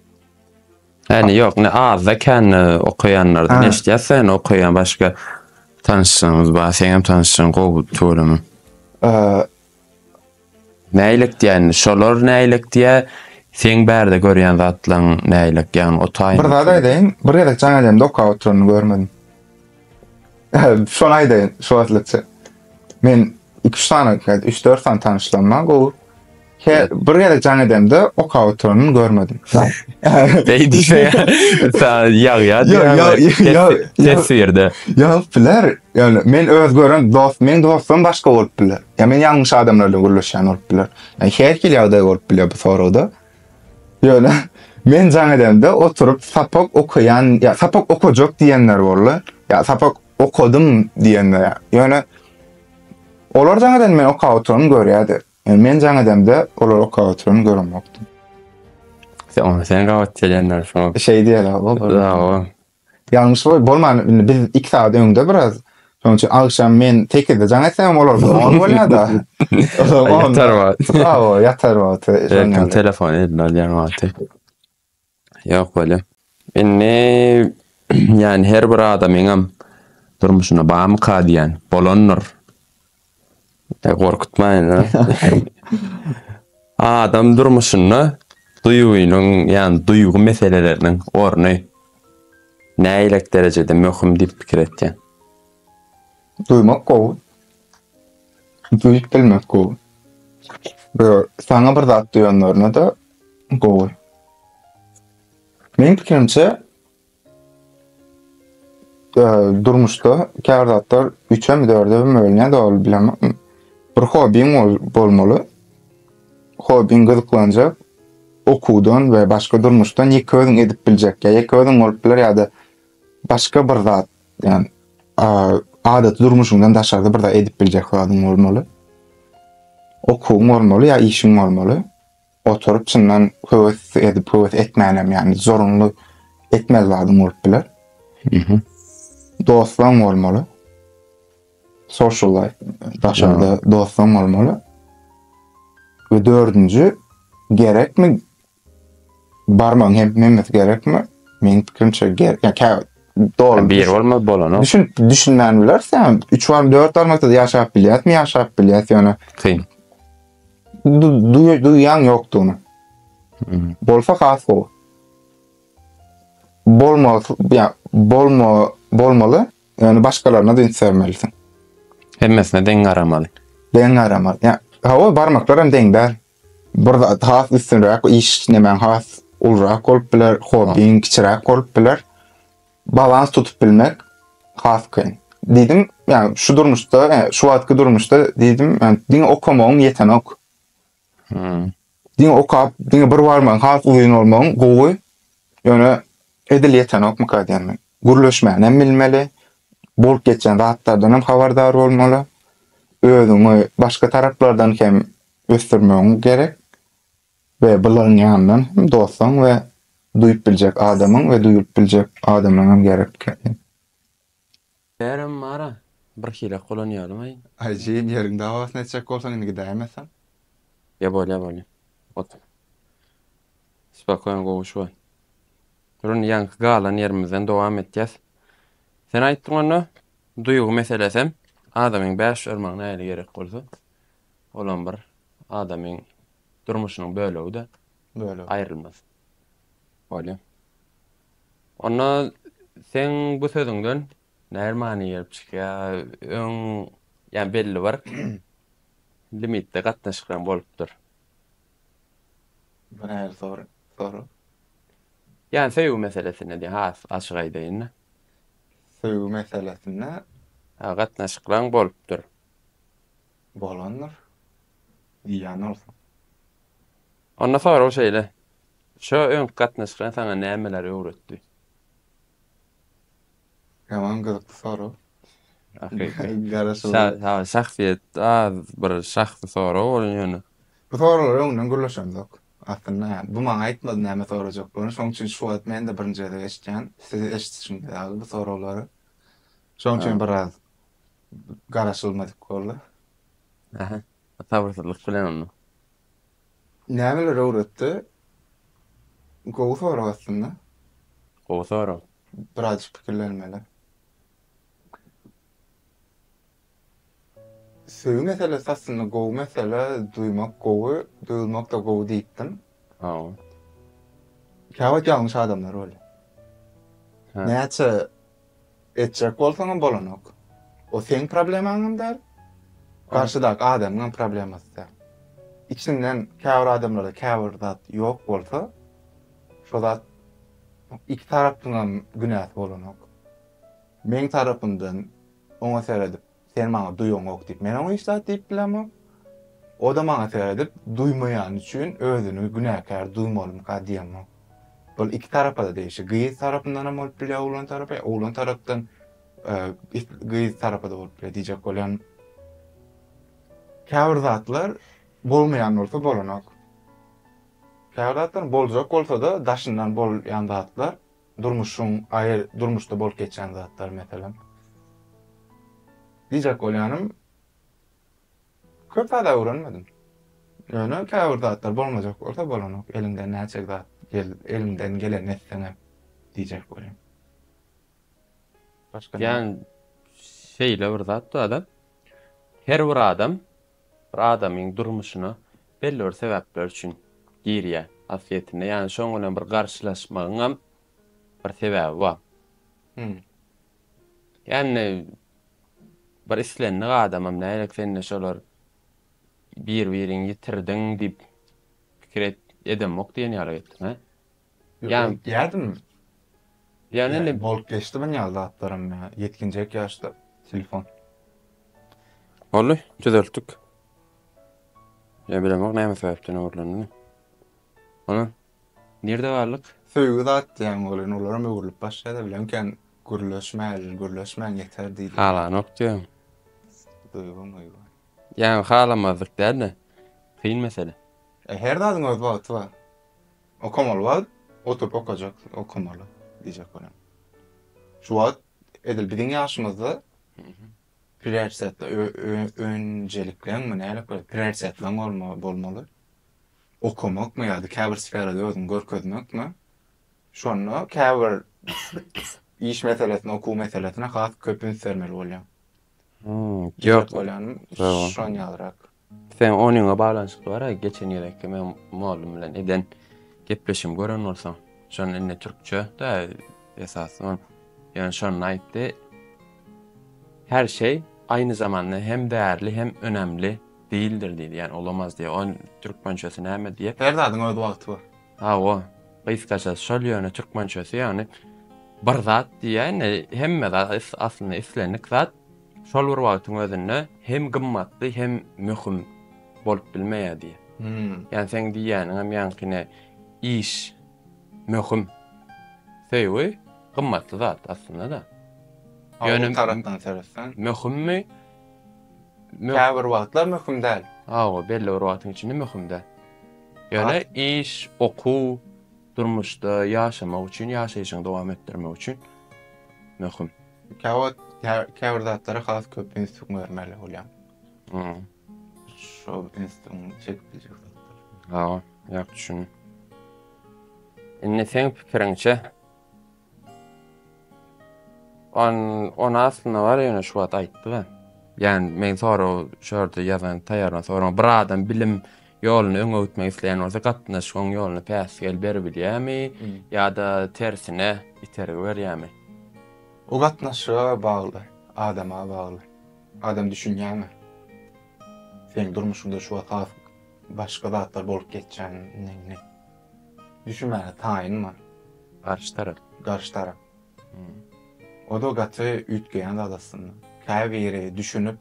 Yani yok, ne az da kan okuyanlardan eşdiýärsen okuyan başga tanışsyňyz bar, seňem tanışsyň gowy töwermi? Nälik diýen, şolar nälik diýe sen bärde görýän zatlaryň nälik ýani o taýyn. Bir zat aýdaýyn, bir ýerde jaňa demde okaw oturyny görmedim. Şonu aýdaýyn, şu wagtlaça. Men 2-3 tane, 3-4 tane tanışlanma gowy. Bir ýerde jaňa demde okaw oturyny görmedim. Beýdi şeýle. Ýa. Tesirde. Ya biler, yani men öz gören dost, men dostum başga bolup biler. Ya men ýalňyş adamlarla gürleşýän bolup biler. Yani her kili ýagdaý bolup biler bu sorada. Ýöne men jaňa demde oturup sapak okuyan, ya sapak okujak diýenler boldy. Ya sapak okudum diýenler. Ýöne olar jaňa demde men okaw oturyny görýärdi. Yani men jaňa demde olar okaw oturyny görmekdi. Sen gawat diýenler şo. Şey diýerler, o. Ýalňyş bolman, biz 2 saat öňde biraz. Şoň üçin akşam men tekide jaňa etsem olar bolýar da. Yatar wagt. Bravo, yatar wagt. Belki telefon edilýär ýa-ni. Ýok bolýar. Inni yani her bir adamyň durmuşyna bam kadiýan bolanlar. Gorkutmaýyn. Adam durmuşyna duýuýynyň, ýani duýgu meseleleriniň orny näýlik derejede möhüm diýip pikir etýän. Duymak gowy. Duyup bilmek gowy. Saňa bir zat duýanlaryna da gowy. Men pikirimçe durmuşda kärdatlar 3-e mi 4-e mi bölünýär da bilemem. Bir hobiň bolmaly. Hobiň gyzyklanjak, okuwdan we başga durmuşdan ýeke özüň edip biljek. Ýeke özüň bolup biler ýa-da başga bir zat, yani adat durmuşundan daşarda bir da edip biljek zadyň bolmaly. Okuwuň bolmaly ýa işiň bolmaly. Oturup çyndan höwes edip höwes etmänem, yani zorunlu etmez zadyň bolup biler. Dostlaryň bolmaly. Social life, daşarda dostlaryň bolmaly. Ve dördüncü, gerekmi? Barmaň hepimiz gerekmi? Men pikirimçe gerek. Yani doğru. Bir olmaz bolan. Düşünmän bilersen 3 var 4 barmakda ýaşap bilýärmi, ýaşap bilýär ýöne. Kyn. Duýan ýokdy onu. Bolsa has o. Bolmaly, yani başkalarına da sevmelisin. Hemmesine deň aramaly. Deň aramaly. Ya o barmaklar hem deňler. Burada has üstünrak iş nemen has ulrak bolup biler, hobiň kiçirak bolup biler. Balans tutup bilmek has kyn. Diýdim, yani şu durmuşda, şu wagtky durmuşda diýdim, yani diň okamagyň ýetenek. Diň okap, diň bir barmaň has uýun bolmagyň gowy. Ýöne edil ýetenek mi kadýarmy? Gürleşmäni bilmeli. Bolup geçen zatlardan hem habardar bolmaly. Özüňi başga taraplardan hem ösdürmegiň gerek. Ve bularyň ýanyndan hem dostuň we duýup biljek adamyň we duýup biljek adamyň hem gerek. Berim mara bir hile kolonýarmy? Ajyň ýeriň dawasyna etjek bolsaň indi gidämesen. Ya bolýar. Otur. Spakoýan gowuşy. Durun ýanky galan ýerimizden dowam etýäs. Sen aýtdyňy duýgu meselesem, adamyň bäş örmäň näle gerek bolsa, olan bir adamyň durmuşynyň bölegi de Böyle aýrylmaz. Bolýar. Ona sen bu sözüňden näme many gelip çykýar? Yani belli bir limitde gatnaşylan bolupdyr. Bu näme soru? Yani söýgü meselesine diýen has aşgaýdyň. Söýgü meselesinde Ha gatnaşyklaň bolupdyr. bolanlar diýen olsun. Ondan sonra o şeýle. Şo öň gatnaşyklaň sana nämeler öwretdi? Yaman gyzykly soru. Hakyky. Garaşyl. Şahsiýet az bir şahsy soru bolan ýöne. Bu sorular öňden gürleşendik. Aslında bu maňa aýtmady näme sorajak bolan. Şoň üçin şu wagt men de birinji de eşitýän, siz eşitişiňiz bu sorulary. Şoň üçin biraz garaşylmadyk boldy. Aha. Tabyrsızlyk bilen onu. Nämeler öwretdi? Gowy soru aslında. O soru. Biraz pikirlenmeli. Söýgü meselesi aslında gowy mesele, duýmak gowy, duýulmak da gowy diýipdim. Ha. Käwet ýalňyş adamlar öyle. Ha. Näçe etjek bolsaň bolanok. O seň problemaň däl. Karşıdaky adamyň problemasy däl. İçinden käwir adamlarda käwir zat ýok bolsa, şo zat iki tarapyň günäs bolanok. Men tarapymdan oňa seredip, sen maňa duýuň ok diýip, men oňa islat diýip bilemem. O da maňa seredip, duýmaýan üçin özüni günäkär duýmalym ka diýemem. Bu iki tarapa da değişir. Gyýyz tarapyndan hem bolup bilýär, oglan tarapy, oglan tarapdan gyýyz tarapy da bolup bilýär diýjek bolan. Käwir zatlar bolmaýan bolsa bolanok. Käwir zatlar boljak bolsa da daşyndan bolýan zatlar, durmuşda bolup geçen zatlar meselem. Diýjek bolýanym, köp da öwrenmedim. Ýöne käwir zatlar bolmajak bolsa bolanok, elimden näçe zat elimden gelen etsene diýjek bolýan. Başka Yani şeýle bir zat da adam. Her bir adam bir adamyň durmuşyna belli bir sebäpler üçin girýär afiýetine. Yani şoň bilen bir garşylaşmagyň bir sebäbi bar. Yani bir islenlik adamam näýek senne şolar bir-biriň ýitirdiň diýip pikir edemok diýen ýaly etdim, ha? Yani ýadım. Yani ne Bolup geçti ben ýalda atlarım ya. Yetkinjek ýaşda telefon. Olly, düzeltdik. Ya bilemok näme sebäpden öwrülenini. Ona nerede barlyk? Söýgü zat diýen bolan olaram öwrülüp başlaýar bilemken gürleşmän yeter diýdi. Halanok diýem. Duýgum. Yani halamazlyk däl-de. Kyn mesele. Her dadyň öz wagty bar. Okamaly wagt, oturup okajak, okamaly diýjek bolan. Şu wagt edil biziň ýaşymyzda prioritetde önceliklen mi näle prioritetlen bolmaly. Okumakmy ýa-da käbir sferada özüni görkezmekmi? Şonu käbir iş meselesine, okuw meselesine has köpün sermeli bolýar. Ýok bolan şon ýalyrak. Sen onuňa baglanyşyk bar, geçen ýereki men muallym bilen eden gepleşim gören bolsam, şoň enne türkçe da esasy. Yani şonu aýtdy. Her şey aynı zamanda hem değerli hem önemli değildir diýdi. Yani olamaz diye. On Türkmençesi näme diýip. Her dadyň öz wagty bar. Ha o. Gysgaça şol ýöne Türkmençesi yani bir zat diýen hemme zat aslında islenlik zat şol bir wagtyň özünde hem gymmatly hem möhüm bolup bilmeýär diýe. Yani sen diýäniň hem ýankyne iş möhüm. Söýgü gymmatly zat aslında da. Ýöne tarapdan sersen. Möhümmi? Käbir wagtlar möhüm däl. O belli bir wagtyň içinde möhüm däl. Ýöne iş, okuw, durmuşda ýaşamak üçin, ýaşaýyşyňy dowam etdirmek üçin möhüm. Käbir zatlara has köp instinkt bermeli bolýar. Şo instinkt çekdiýek zatlar. Ha, ýak düşün. Enne sen pikiriňçe on aslında var ýöne şu wagt aýtdy ben. Yani men sonra şurada ýazan taýyaran sonra bir adam bilim ýoluny öňe ötmek isleýän bolsa gatnaşyň ýoluny päsgel berbilýärmi ýa-da tersine iterip berýärmi? O gatnaşyga bagly, adama bagly. Adam düşünýärmi? Sen durmuşunda şu wagt başga zatlar bolup geçen ne? düşünmäge taýynma. Karşı taraf. Garşy tarap. O da gaty ütgeýän adasynda. Käbiri düşünüp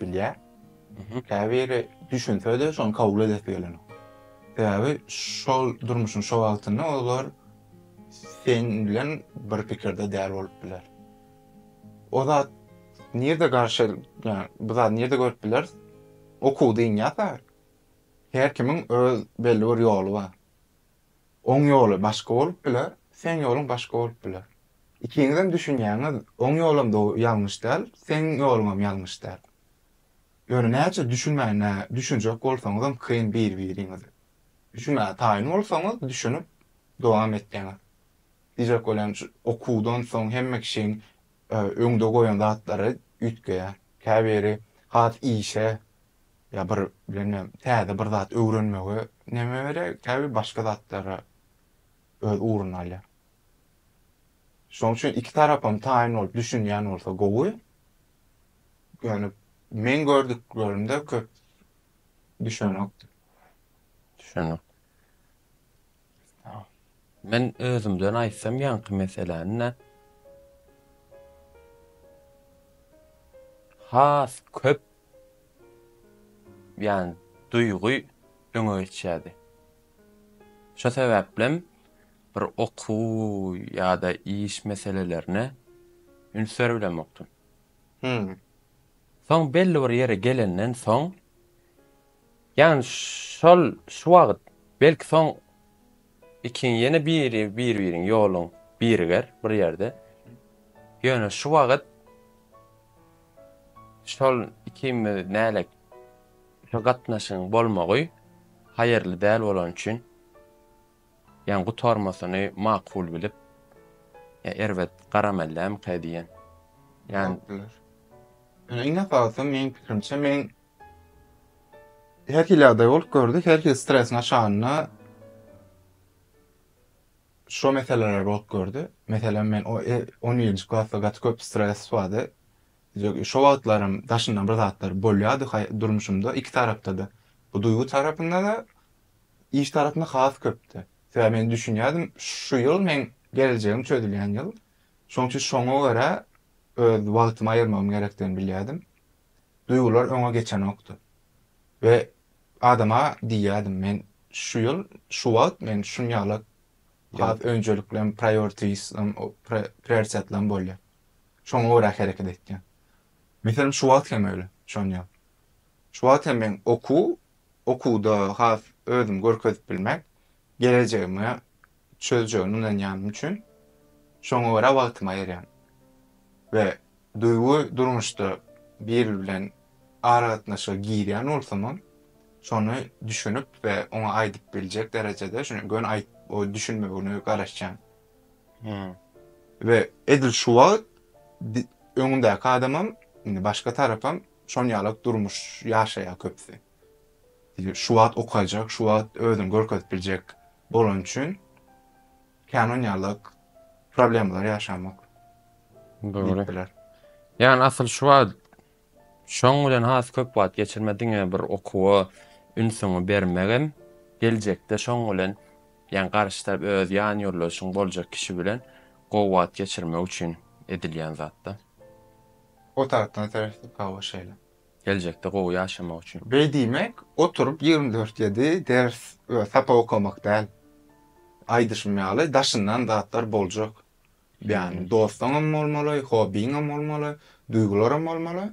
bilýär. Käbiri düşünse de şonu kabul edip gelen. Sebäbi şol durmuşyň şol wagtyny olar sen bilen bir pikirde däl bolup biler. O da nerede garşy, yani bu da nerede görüp biler? Okuwdy ýa-da. Her kimin öz belli bir ýoly bar. Oň ýoly başga bolup biler, sen ýoluň başga bolup biler. İkiňizem düşünýäňiz oň ýolum da ýalňyş däl, sen ýoluňam ýalňyş däl. Ýöne näçe düşünmäne, düşünjek bolsaňyzam kyn bir-biriňizi. Düşünmäge taýyn bolsaňyz düşünüp dowam etdiňiz. Dijek bolan okuwdan soň hemme kişiň öňde goýan zatlary ütgeýär. Käbiri hat işe ya bir bilmem täze bir zat öwrenmegi neme bere, käbir başga zatlara öz uğruna alýar. Şoň üçin iki tarapam taýyn bolup düşünýän bolsa gowy. Yani men gördüklerimde köp düşünokdy. Düşünük. Men özümden aýtsam ýanky meseleni has köp yani duyguy öňe geçýärdi. Şo sebäplem bir okuw ýa-da iş meselelerine ünsür bilemokdum. Soň belli bir ýere gelenden soň yani şu wagt belki soň ikin ýene bir-biriň ýoluň biriger bir ýerde. Ýöne şu wagt şol ikimiz nälik şu gatnaşyň bolmagy haýyrly däl bolan üçin yani gutarmasyny makul bilip erwet garamellem kädiýen. Yani Ine fazla men pikirimçe men her hilada bolup gördük, her stresin aşağına şu meseleler bolup gördü. Mesela men o 10-njy klasda gaty köp stres bardy. Şu wagtlarym daşyndan bir zatlar bolýardy durmuşymda iki tarapda da. Bu duygu tarapynda da iş tarapynda has köpdi. Sebäbi men düşünýärdim şu ýyl men geljegim çödülýän ýyl. Şoň üçin şoňa görä öz wagtymy aýyrmam gerekdigini bilýärdim. Duygular öňe geçenokdy. Ve adama diýärdim men şu ýyl, şu wagt men şunýaly has öňceliklerim, priorities, prioritetlerim bolýar. Şoňa görä hereket etdim. Mesela şu wagt hem öyle, şonýa. Şu wagt hem men okuwda has özüm görkezip bilmek, gelejegimi çözjegini ýanmam üçin şoňa görä wagtymy aýyrýan. Ve duygu durmuşda bir bilen aratnaşa girýän bolsam, şonu düşünüp ve ona aýdyp biljek derejede şunu gön aýt o düşünmegini garaşjan. Ve edil şu wagt öňümdäki adamam, başga tarapam şonýalyk durmuş ýaşaýar köpsi. Şu wagt okajak, şu wagt özüm görkezip biljek bolan üçin kanonýalyk problemler ýaşamak. Doğru. Yani asıl şu wagt şoň bilen has köp wagt geçirmediňe bir okuwa ünsüňi bermegem geljekde şoň bilen yani garşy tarap öz ýan ýoldaşyň boljak kişi bilen gowy wagt geçirmek üçin edilýän zatda. O tarapdan tarafta kawa şeýle. Geljekde gowy ýaşamak üçin. Ve diýmek oturup 24/7 ders sapa okumak däl. Aýdyşmaýaly daşyndan zatlar boljak. Yani dostuňam bolmaly, hobiňam bolmaly, duýgularam bolmaly.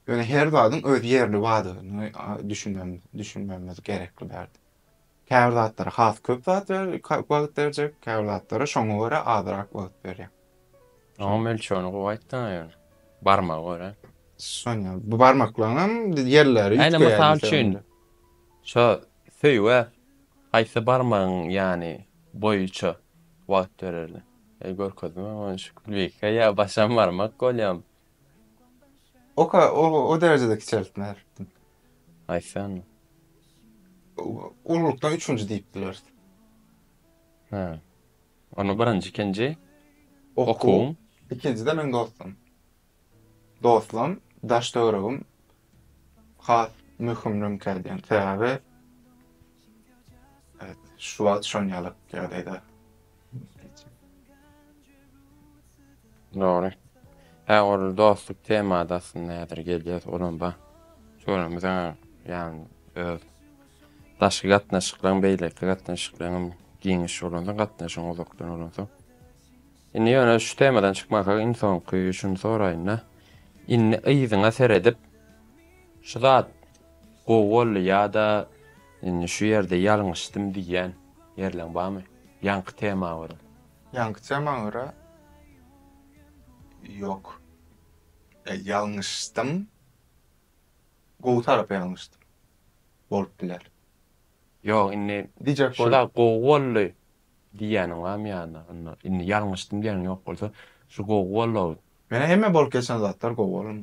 Ýöne her zadyň öz ýerli bardygyny düşünmemiz gerekli berdi. Käbir zatlara has köp wagt berjek, käbir zatlara şoňa görä azrak wagt berýär. Ama melçony gowaýtdan ýa. Barmagy görä. Şoňa bu barmaklaryň ýerleri Aýna mysal üçin şo söýwe aýsa barmagyň yani boýuça wagt bererdi. Görkezdim ama şu kulbeka ya başam barmak golýam. O derejede kiçeltme. Aýsan. Ulukdan 3-nji diýipdiler. Ha. Onu birinji, ikinji Okuw. İkincide men dostum. Dostum, daş döwregim has mühim rüm kädiýän. Sebäbi evet. şu wagt şonýalyk ýagdaýda. Doğru. Ha, o dostluk temada aslında nedir geleceğiz onun ba. Şoramıza yani daşky gatnaşyklaryň beýleki gatnaşyklaryň giňiş bolanda gatnaşyň uzakdan olanda. Indi ýöne şu temadan çykmaka insan şunu soraýyn. Inni ýyzyňa seredip şu zat gowul ýa-da inni şu ýerde ýalňyşdym diýen ýerleň barmy? Ýanky tema bar. Ýanky temalara yok. Ýalňyşdym. Gowy tarapy ýalňyşdym. Bolup biler. Ýok, inni Dijak şu da gowul diýeniň barmy ýa-da inni ýalňyşdym diýen ýok bolsa şu gowul Mene hemme bolup geçen zatlar gowy bolmaly.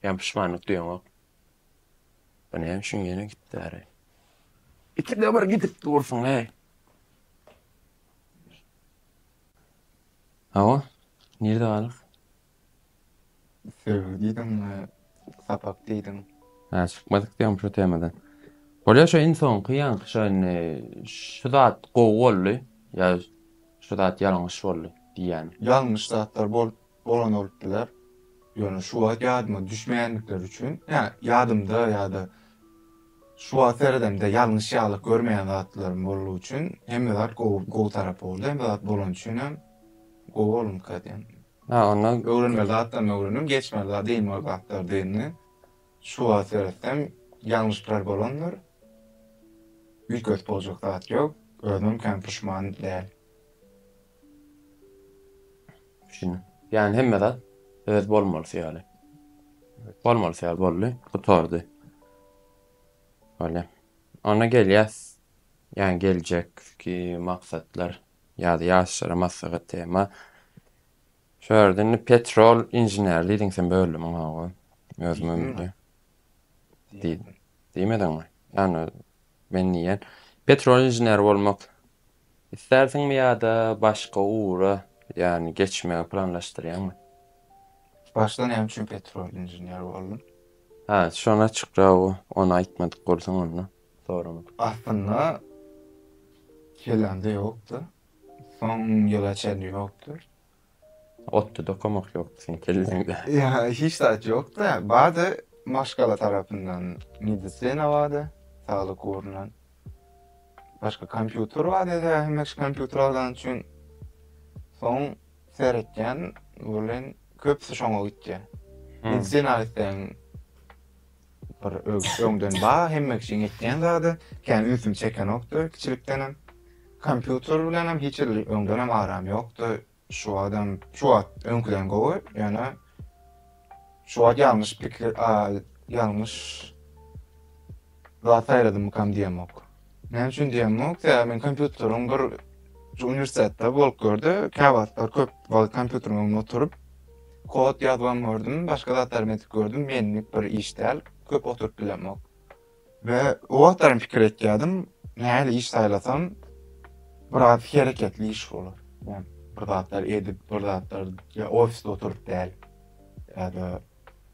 ýa pişmanlyk diýen. Bana hem şun ýene gitdi. İkide bir gidip dursun hey. Hawa, nerede galyk? Sevdiýdim, sapak diýdim. Ha, çykmadyk diýem şu temadan. Bolýa şu insan kıyan şu zat gowully ýa şu zat ýalňyş boldy diýen. Ýalňyş zatlar bolan bolup biler. Ýöne şu wagt ýadyma düşmeýänlikler üçin, ýa ýadymda ýa-da şu wagt seredemde ýalňyş ýalyk görmeýän zatlarym bolup üçin hemme zat gowy tarapy boldy, hemme zat bolan üçin hem gowy bolum kadýan. Ha, ondan Öwrenmeli zatdan öwrenim, geçmeli zat diýilmeli zatlar diýilni. Şu wagt seredem ýalňyşlar bolanlar. Ülköt boljak zat ýok, özüm hem pişman däl. şunu. Yani hemme zat öz bolmaly ýaly. Bolmaly ýaly boldy, gutardy. Öyle. Ona gelýäs. Yani geljekki maksatlar ýa-da ýaşlara masaga tema. Şördün petrol injinerliği diýsen bölüm hawa. Özüm ömürde. Diýmedin mi? Yani ben niýen petrol injineri bolmak istersiňmi ýa-da başga uğra yani geçmegi planlaşdyrýanmy? Başdan hem üçin petrol injineri boldum. Ha, şona çykra onu aýtmadyk bolsaň onu. Doğrumy? Aslında kelende yoktu. Son ýyla çen yoktu. Otdy dokumak ýok sen keldiňde. Ya hiç de yoktu. Bazı maşgala tarafından medisina vardı. Sağlık uğrundan. Başka kompüter vardı da hemek kompüter aldan üçün son seyretken ulan köpsü şoňa gitdi. Medisina ýa bir öňden ba hemmek şeň etýän zady, kän ünsüm çeken okdy kiçilikdenem. Kompüter bilen hem hiç öňden hem aram ýokdy. Şu adam şu öňküden gowy, ýani şu ýalňyş pikir, ýalňyş zat aýradym kam diýemok. Men üçin diýemok, men kompüteriň bir uniwersitetde bolup gördi, käwatlar köp wagt kompüteriň öňünde oturup kod ýazgany gördüm, başga zatlar metip gördüm, menlik bir iş däl, köp oturup bilemok. Ve o wagtlaryň pikir etýärdim, näde iş saýlasam biraz hereketli iş bolar. Yani bir zatlar edip, bir zatlar ya ofiste oturup däl, ýa-da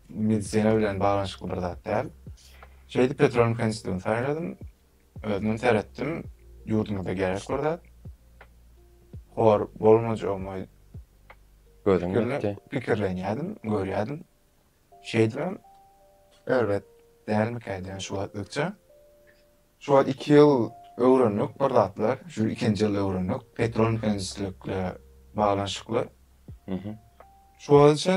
medisina bilen baglanşykly bir zat däl. Şeýdi petrol mekanistigini saýladym, özüm seretdim, ýurdumda gerek bir zat. Hor bolmajagymy Gözüň gitdi. pikirlenýärdim, görýärdim. Şeýdim, elbet dälmi käýdän şu wagtça. Şu wagt 2 ýyl öwrendik bir zatlar, şu 2-nji ýyl öwrendik, petrol mekanistikle baglanşykly. Şu wagtça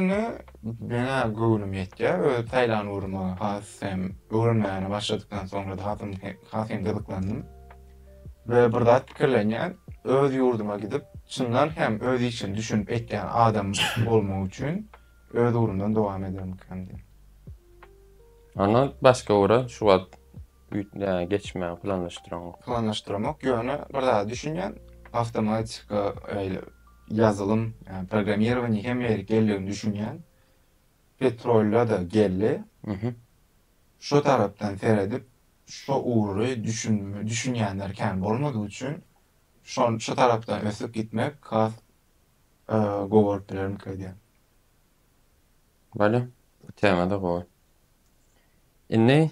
mene göwnüm ýetdi, Taýlan urma hasem öwrenmäne başladykdan soňra da hasem dediklendim. Ve bir zat pikirlenýär, öz ýurduma gidip, çyndan hem öz için düşünüp etýän adam bolmak üçin öz urundan dowam ederim kendim. Ana başga uğra şu wagt geçme Planlaşdyramak ýöne bir daha düşünýän awtomatika ýazılym, yani programmирование hem gelýän düşünýän petrolla da geldi. Şu tarapdan seredip şu uğru düşünýänler kän bolmagy üçin şu tarapdan ösüp gitmek kas gowy bilerim käýdi. Bale, bu temada gowy. Inni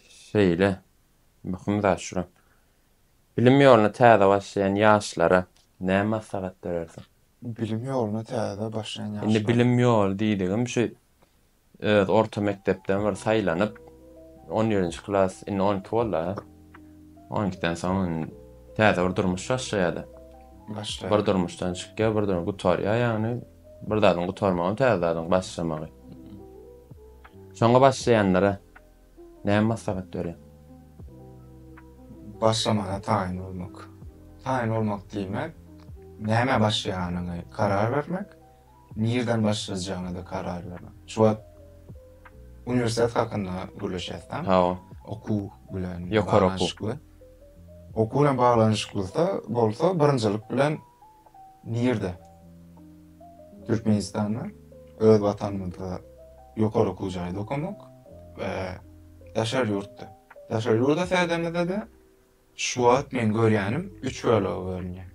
şeýle, bakym da şuram. Bilim ýoluna täze başlayan ýaşlara näme maslahat berersiň? Bilim ýoluna täze başlayan Indi ýaşlar. bilim ýol diýdigim şu orta mekdepden bir saýlanyp 11-nji klass, indi 12 bolla. 12-den soň täze bir durmuş başlaýady. Başlayan. Bir durmuşdan çykýar, bir durmuş gutarýar, ýagny bir dadyň gutarmagy, täze dadyň başlamagy. Şoňa başlaýanlara näme maslahat berýär? Başlamana taýin bolmak. Taýin bolmak diýmek, näme başlaýanyny karar bermek, nirden başlajagyna da karar bermek. Şu wagt universitet hakynda gürleşýäsem, Ha, okuw bilen Ýokary okuw. baglanşykly. Okuw bilen baglanşykly bolsa, birinjilik bilen nirde? Türkmenistanda öz watanymyzda ýokary okuw jaýda okumak we daşar ýurtda. Daşar ýurtda sädemde de şu wagt men görýänim 3 bölege bölünýär.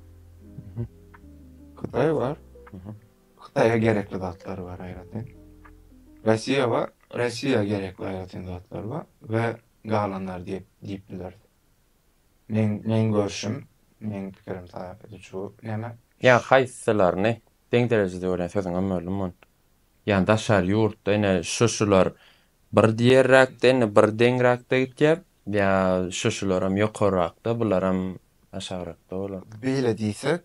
Hytaý bar. Hytaýa gerekli zatlary bar aýratyn. Rossiýa bar. Rossiýa gerekli aýratyn zatlary bar we galanlar diýip biler. Men görüşüm, men pikirim taýyp şu näme? ýa haýsylaryny deň derejede görýän sözüňe mölüm. Ýani daşar ýurtda ine şuşular bir diýerrakden bir deňrakda gitýär. Ya şuşular hem ýokaryrakda, bular hem aşagyrakda bolar. Beýle diýsek,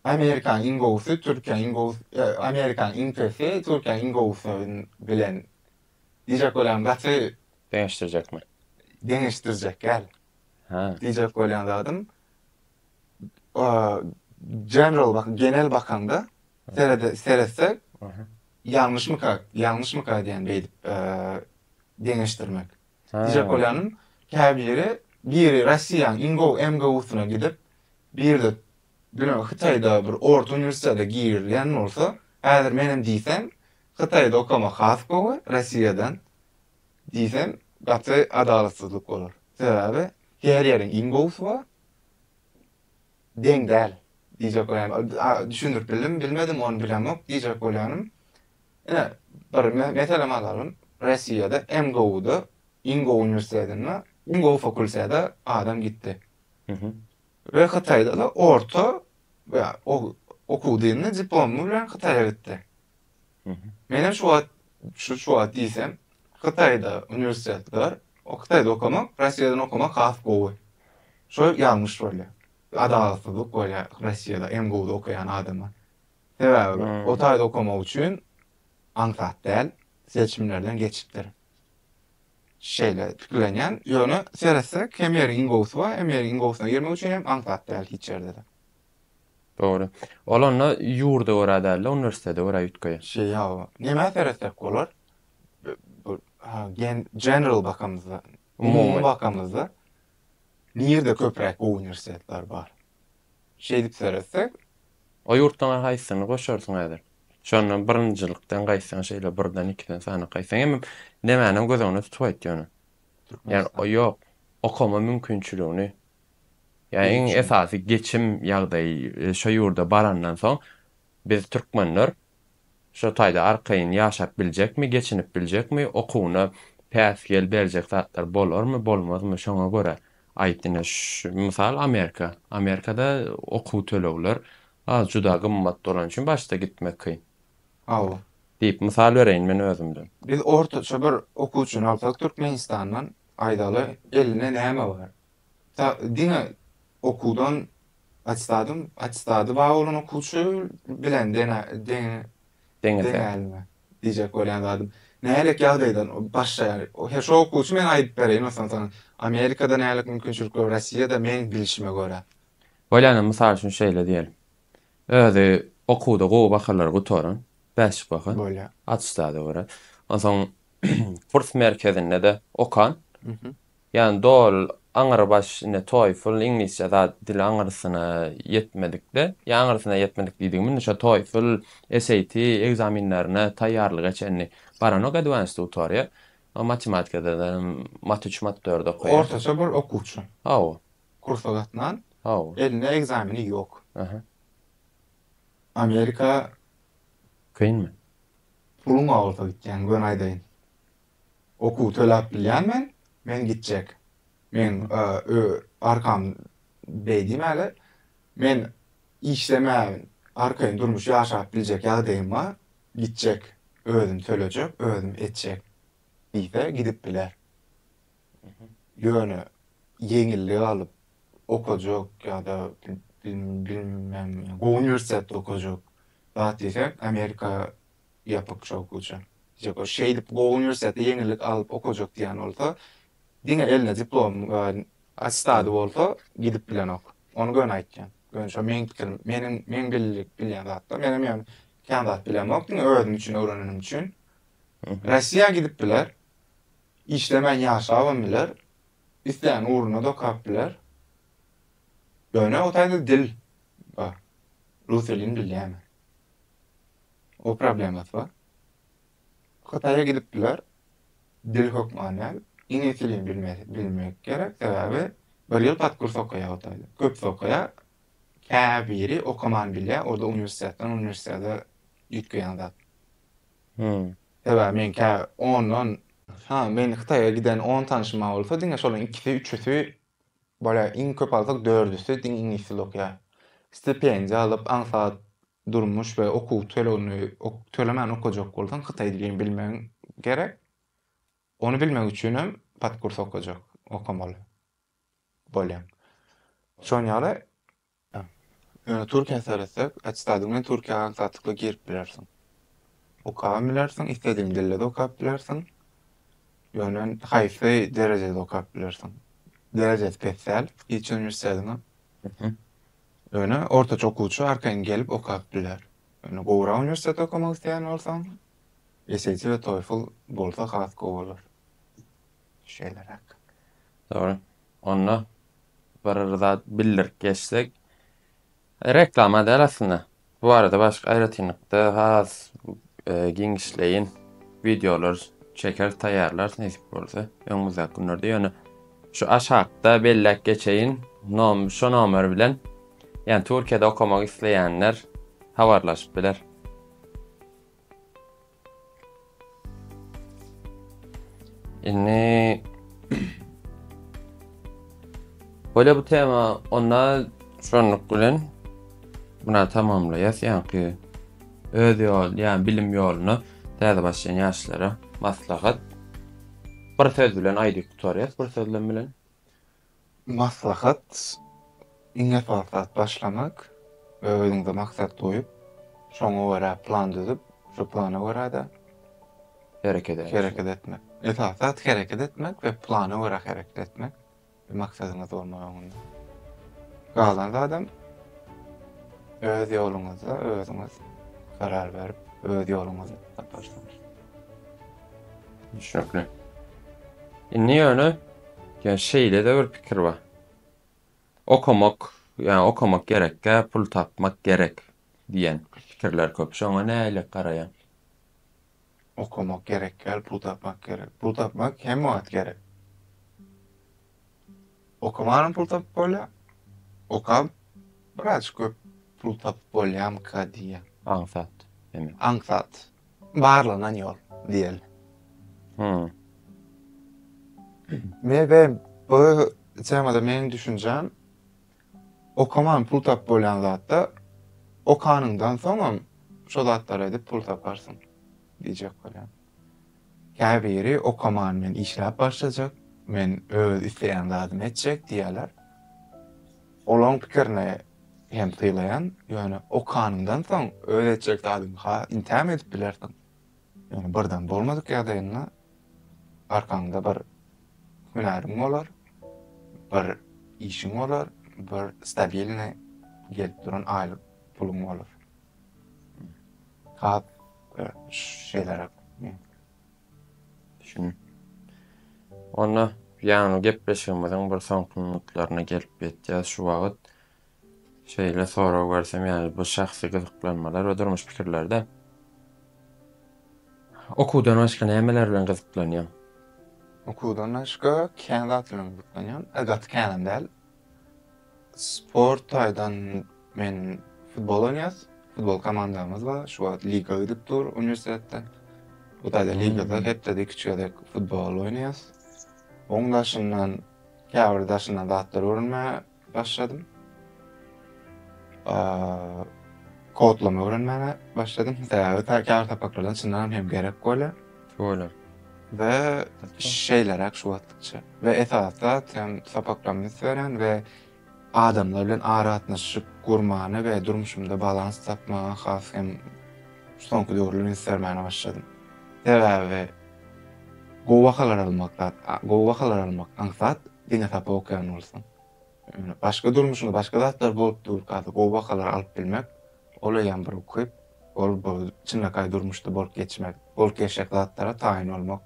Amerikan ingowsy, Türkiýa ingowsy, Amerikan ingwesi, Türkiýa ingowsy bilen diýjek bolan gaty Deňişdirjekmi? deňişdirjek gel. Ha. Diýjek bolan zadym genel bakanda seretsek yanlışmy diýen beýdip deňişdirmek. Diýjek bolanym käbiri biri Rossiýa ingowsyna gidip bir de Hytaýda bir orta universitetde girilýän bolsa, häzir menem diýsem, Hytaýda okamak has bolar, Rossiýadan diýsem, gaty adalatsızlyk bolar. Sebäbi her ýeriň ingowsy bar, deň däl. Diýjek bolanym, düşündirip bilmedim, onu bilemok. Diýjek bolanym, bir meselem alalım, Rossiýada MGU'da, Ingow universitetinde, Ingow fakültesinde adam gitti. Ve Hytaýda da orta we okuwdyny diplomy bilen Hytaýa gitdi. Menem şu wagt diýsem, Hytaýda universitet bar, Hytaýda okamak, Rossiýadan okamak has gowy. Şo ýalňyş bolýar. Adalatsızlyk bolýar Rossiýada MGU'da okayan adama. Sebäbi o taýda okamak üçin aňsat däl, seçimlerden geçipdir. Şeýle pikirlenýän, ýöne seretsek, hem ýeri ingowsy bar, hem ýeri ingowsyna girmek üçin hem aňsat däl hiç ýerde de. Doğru. Olanda ýurda örädäl, universitede öräýär ýetkeýär. Ýa, näme seretsek bolar? General bakamyzda, umumy bakamyzda nirde köprek universitetler bar. Şeýdip seretsek, O ýurtdan haýsyny goşarsyň häzir. Şondan birinjilikden gaýsaň şeýle birden ikiden sany gaýsaň hem nämänem gözüňe tutup ýöne. Yani o ýok, okuma mümkinçiligini. Yani en esasy geçim ýagdaýy şo ýurda barandan soň biz türkmenler şo taýda arkaýyn ýaşap biljekmi, geçinip biljekmi, okuwuna päsgel berjek zatlar bolarmy, bolmazmy şoňa görä aýtdyna misal Amerikada okuw tölegler az juda gymmat bolan üçin başda gitmek kyn. Awa. Diýip misal bereýin men özümden. Biz ortaça bir okuw üçin alsak Türkmenistandan aýdaly eline näme bar? Diňe okuwdan atstady bar bolan okuwçy bilen deňelme diýjek bolan zadym. Nälik ýagdaýdan başlaýar. Şo okuwçy men aýdyp bereýin, masalan, Amerikada nälik mümkinçilik bar, Rossiýada men bilişime görä. Bolany misal üçin şeýle diýelim. Özi okuwda gowy bakalary gutaran, 5 baka. Bolýar. Atstady görä. Onsoň kurs merkezinde de okan. Yani dol aňyra başyna TOEFL İnglisçe da dil aňyrysyna yetmedikde, aňyrysyna yetmedik diýdigim, şo TOEFL, SAT egzaminlerine taýýarlyk geçenni baran ok advanced tutorial. O matematikada da mat 3, mat 4 okuýar. Ortaça bir okuwçy. Hawa. Kursa gatnan, Hawa. eline egzamini ýok. Aha. Amerika Kynmy? pulun alta gitken gön aýdaýyn. Okuw töläp bilýänmen, men gitjek. Men arkam beýdim häle. Men işlemäň arkaýyn durmuş ýaşap biljek ýagdaýyma gitjek, özüm tölejek, özüm etjek diýse gidip biler. Ýöne yeňillik alyp okajak ýa-da bilmem uniwersitetde okajak. Zat diýsek Amerika ýapykça okuja. Jek o şeýdip uniwersitetde yeňillik alyp okajak diýen bolsa, diňe eline diplom attestady bolsa gidip bilen ok. Onu gön aýtjan. Gön şo men pikirim, men bilýän zatda menem ýa kandidat bilen ok, diňe özüm üçin öwrenenim üçin. Russiýa gidip biler. İşlemen ýaşabam biler. İsteýän uğruna da kap biler. Ýöne o taýda dil bar. Rus dilini bilýärmi? O problemat bar. Hataýa gidip biler. Dil hökmany ingliz dilini bilmek gerek. Sebäbi bir ýyl patkurs okaýa Hataýda. Köp okaýa. Käbiri okaman bilýär. Orda uniwersitetde ýetgeýän zat. Sebäbi men 10-dan men Hitaýa giden 10 tanışma bolsa, diňe şolaryň 2-si, 3-si bala iň köp alsak 4-si diň ingliz dil okýar. Stipendiýa alyp ansat durmuş we okuw tölemän okajak bolsaň Hitaý dilini bilmeň gerek. Onu bilmek üçin hem patkurs okajak, okamaly bolýan. Şoň ýaly Türkiýa seretsek, attestadyňa Türkiýa ansatlykly girip bilersiň. Okap bilersiň, istediň dilde de okap bilersiň. Ýöne haýsy derejede okap bilersiň. Derece spesial ilk üniversitede. Ýöne ortaça okuwçy arkaýyn gelip okap biler. Ýöne gowra üniversitede okamak isleýän bolsaň, SAT we TOEFL bolsa has gowalar. Şeýlerek. Doğru. Onu barada bildirip geçsek. Reklama da aslında. Bu arada başka aýratynlykda has giňişleýin videolar çeker taýýarlar näsip bolsa. Öňümizde günlerde ýöne şu aşağıda bellek geçeyin şu nomer bilen yani Türkiye'de okumak isteyenler habarlaşıp biler. Yani böyle bu tema ona şonluk bilen buna tamamlayas yani ki öz yol yani bilim yolunu täze başlayan yaşlara maslahat bir söz bilen aýdyk tutarýas, bir söz bilen maslahat iňe farsat başlamak, özüňde maksat goýup, şoňa görä plan düzüp, şu plana görä da hareket etmek. Esasat hareket etmek ve plana görä hareket etmek. Maksadyňyz bolmagyny. Galan adam öz ýoluňyza özüňiz karar berip, öz ýoluňyzy tapaşdyryş. Şöyle. Ne ýöne? Yani şeýle de bir pikir var. Okumak gerek, pul tapmak gerek diyen pikirler köp. Şoňa näle garaýan? Okumak gerek, pul tapmak gerek. Pul tapmak hem wagt gerek. Okumanın pul tapıp bolýar. Okap biraz köp pul tapıp bolýam ka diýen. Ansat. Demek. Ansat. Barlanan ýol diýel. Ve bu temada menin düşüncem okuman pul tapıp bolýan zatda okanyndan soňam şo zatlara edip pul taparsın diýjek bolýan. Käbiri okuman men işläp başlajak, men öz isleýän zadymy etjek diýerler. Olaň pikirine hem tyýlaýan, ýöne okanyndan soň öz etjek zadymy intäm edip bilersiň. Ýöne birden bolmadyk ýagdaýynda arkaňda bir hünerim bolar, bir işiň bolar, bir stabilne gelip duran aýlyk pulum bolar. Hat şeyler düşün. Onu ýany gepleşýärmiň bir soňky minutlaryna gelip ýetýär şu wagt. Şeýle sonra görsem ýani bu şahsy gyzyklanmalar we durmuş pikirlerde okuwdan başga nämeler bilen gyzyklanýar? Okuwdan başga kandidat bilen gyzyklanýan, egat kanam däl. Sport aýdan men futbol oynayas. Futbol komandamız var. Şu an liga gidip dur üniversitede. Bu da ligada hep de küçük futbol oynayas. Ondaşından Käbir daşyndan zatlar öğrenmeye başladım. Kodlama öğrenmeye başladım. Käbir tapaklardan çyndan hem gerek goýlar. Şöyle. Ve şeyler şu wagtça. Ve esasda hem sapaklamy veren ve adamlar bilen aratnaşyp gurmany ve durmuşymda balans tapmagy has hem soňky döwürler istermäne başladım. Sebäbi gowa almak aňsat diňe tapa okyan bolsun. Başga durmuşymda başga zatlar bolup dur, gowa alyp bilmek olaýan bir ukyp, ol çynakay durmuşda bolup geçmek, bolup geçek zatlara taýin bolmak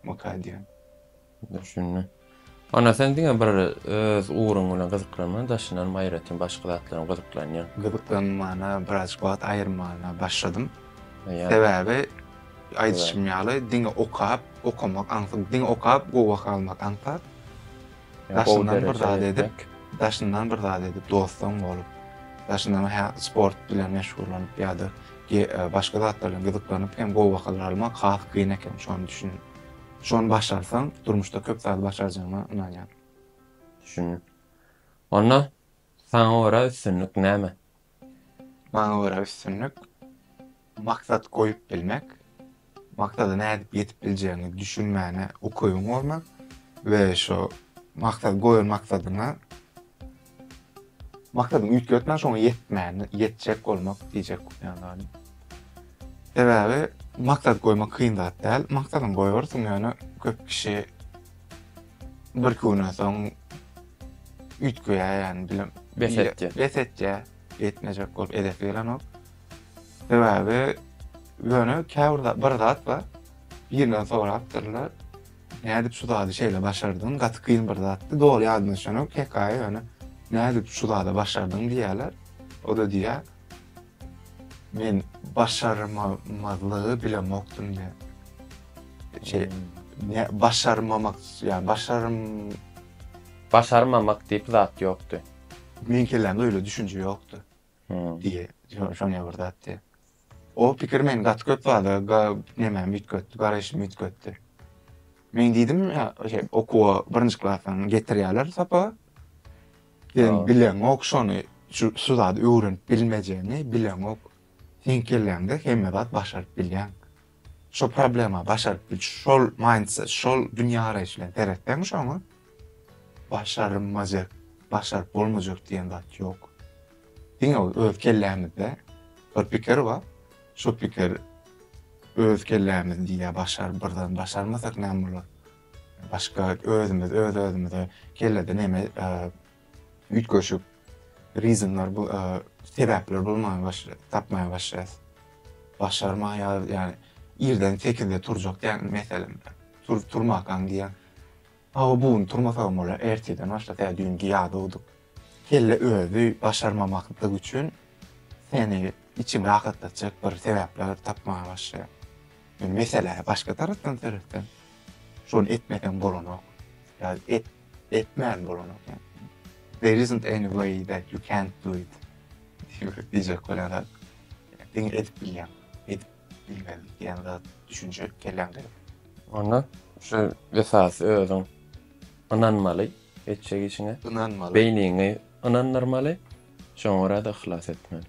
mukaddiýan. Düşünün. Ana sen diňe bir öz uğrun bilen gyzyklanman, daşynan maýratyn başga zatlaryň gyzyklanýan. Gyzyklanmana biraz wagt aýyrmana başladym. Ýa. Sebäbi aýdyşym ýaly diňe okamak aňsat, diňe okap gowa almak aňsat. Daşyndan bir zat edip dostum bolup, daşyndan sport bilen meşgulanyp ýa-da başga zatlar bilen gyzyklanyp hem gowa almak has kyn eken, şonu düşünün. Şonu başarsaň durmuşda köp zat başarjagyna inanýan. Düşünün. Ona sana ora üstünlük näme? Maňa görä üstünlük maksat koyup bilmek, maksada nädip ýetip biljegiňi düşünmäne okuýuň bolmak we şo maksat goýan maksadyň üýtgetmän şoňa ýetjek bolmak diýjek ýani. Sebäbi maksat goýmak kyn zat däl, maksadyň goýarsyň ýani köp kişi bir günden soň üýtgeýär ýani bilem besetjä etmejek bolup edep bilen ok. Sebäbi ýöne käwirde bir zat bar, birinden sorapdyrlar. Nädip şu zady şeýle başardyn, gaty kyn bir zatdy, dogry ýadyňyşany hekaýe ýöne nädip şu zady başardyn diýerler. O da diýär, men başarmazlygy bilemokdum diýär. Başarmamak, ýani Başarmamak diýip zat ýokdy. Men kellämde öyle düşünje ýokdy diýe. Şoňa bir zat diýär. O pikir men gaty köp bada, näme mitkötdi, garaşym mitkötdi. Men diýdim, okuwa birinji klassdan getirýärler sapa. Bilen ok şonu şu zat öwrenip bilmejegini bilen ok. Sen kellämde hemme zat başaryp bilýän. Şo problema başaryp bil, şol mindset, şol dünýä garaşyla teretden şoňa başarmajak, başaryp bolmajak diýen zat ýok. Diňe öz kellämizde bir pikir bar. Şo pikir öz kellämiz diýär birden başarmasak näme bolar? Başka özümizde kellede näme üýtgeşip reasonlar bu sebäpler bolmagy tapmagy başlar. Başarma ýani ýerden tekinde turjak diýen meselem. Turmakan diýen. Bugün turmasam bolar, erteden başlap düňki ýa-da kelle özü başarmamaklyk üçin seni içim rahatlatacak bir sebäpler tapmagy başlar. Mesela başka taraftan şonu etmeden bolanok. Yani etmän bolanok. Yani. There isn't any way that you can't do it. Diyecek olarak. Diňe edip bilýän, edip bilmeli diýen zat düşünje kellämde. Ona şu esasy özüň inanmaly etjek işiňe. Inanmaly. Beýniňi inanmaly. Şoňra da ihlas etmeli.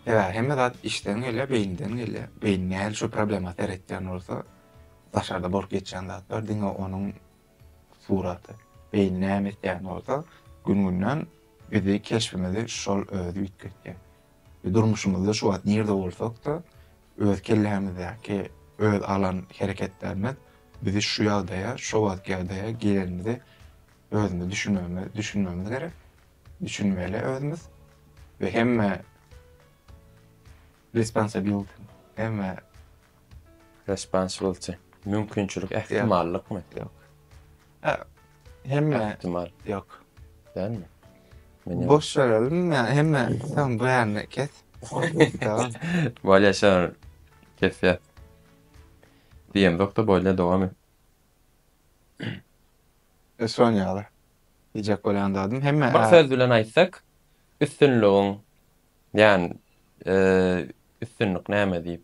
Ja, hemme zat işden gele, beýinden gele. Beýnäl şu problema teretýän bolsa, daşarda bolup geçýän zatlar diňe onuň suraty. Beýin näme etýän bolsa, gün-günden bizi keşfimizde şol özü üýtgetýär. Durmuşymyzda şu wagt nirde bolsak da öz kellämizdäki öz alan hereketlerimiz bizi şu ýagdaýa, şu wagt ýagdaýa gelenimizi özümüz düşünmemiz gerek. Düşünmeli özümüz ve hemme responsibility. Mümkinçilik, ehtimallyk mı? Yok. Hemme ihtimal yok. Değil mi? Boş verelim ya, hemme tamam bu yani kes. Tamam. Böyle yaşar keyfiyat. Diyem doktor böyle devam et. Sonyalar. Diyecek olan adım. Hemme Bir söz bilen aytsak, üstünlüğün yani üstünlük näme diýip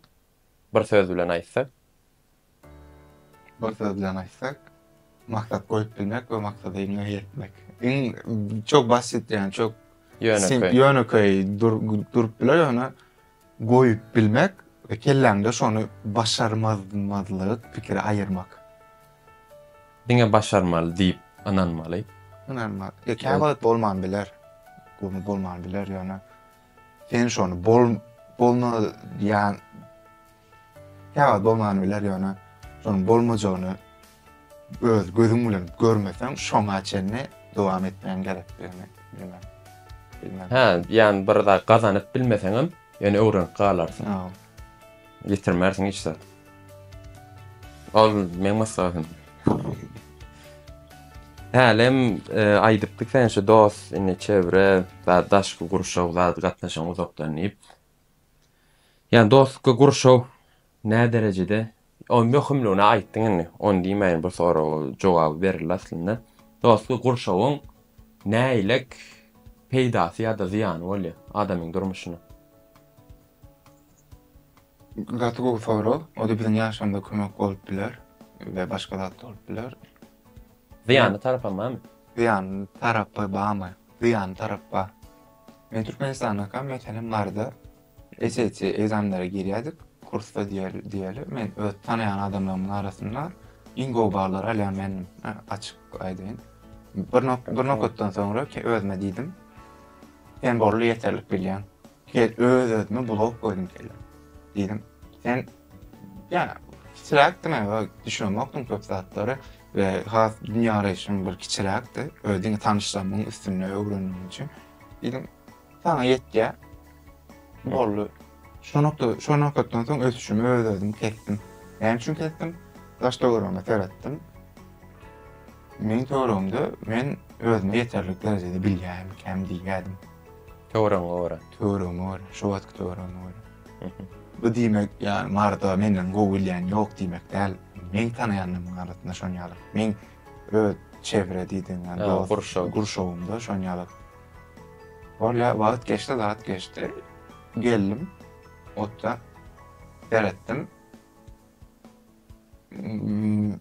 bir söz bilen aytsak? bir söz bilen aytsak, maksat koyup bilmek ve maksada yetmek. Çok basit yani çok yönököy durup biler ona koyup bilmek ve kellende şonu başarmazlık fikri ayırmak. Diňe başarmaly diýip ananmaly. Önemli. Käwagt bolman biler. Bunu bolman biler yani. Sen şonu bolma yani käwagt bolman biler yani. Şonu bolmajagyny öz gözüň bilen görmesen şoňa çenni dowam etmen gerek bilmem. Ha, yani burada kazanıp bilmeseňem, yani öwrenip galarsın. Getirmersin hiç zat. Ol, men masalan. Hälem aýdypdyk sen şu dost, ine çevre, da daşky gurşawlar gatnaşan uzaklanyp. Yani dostlukka gurşaw nä derejede? O möhümligine aýtdyň indi. Onu diýmeýin, bu soraga jogaby berildi aslında. Dostluk gurşawyň näýilek peýdasy ýa-da ziýany bolýar adamyň durmuşyna? Gaty gowy soru. O da biziň ýaşamda kömek bolup biler we başga zat bolup biler. Ziýany tarapamy? Ziýan tarapy bamy? Ziýan tarapy. Men Türkmenistanda kam meselem barda. SSC egzamlara girýärdik. Kursda diýeli. Men öz tanayan adamlaryň arasynda ingo barlar alýan men açyk aýdyn. Bir noktadan soňra özüme diýdim. Sen borly ýeterlik bilýän. Özüme blok goýdum keldim. Diýdim. Sen ýa kiçiräkdimi we düşünmekdim köp zatlary we has dünýä reşim bir kiçiräkdi. Özüňi tanışlamyň üstüne öwrenmek üçin. Diýdim. Sana ýetdi. Borly şu noktadan soň öz işimi özledim, ketdim. Näme üçin ketdim? Daş töwereme teretdim. Men töweremde men özüme ýeterlik derejede bilýän, kem diýädim. Töwerem ora, şu wagt töwerem ora. Bu diýmek, ýani marda menden gowy bilýän ýok diýmek däl. Men tanaýanyň arasynda şonýaly. Men öz çevre diýdim, ýani gurşawymda şonýaly. Bolýa wagt geçdi. Geldim. Otta teretdim.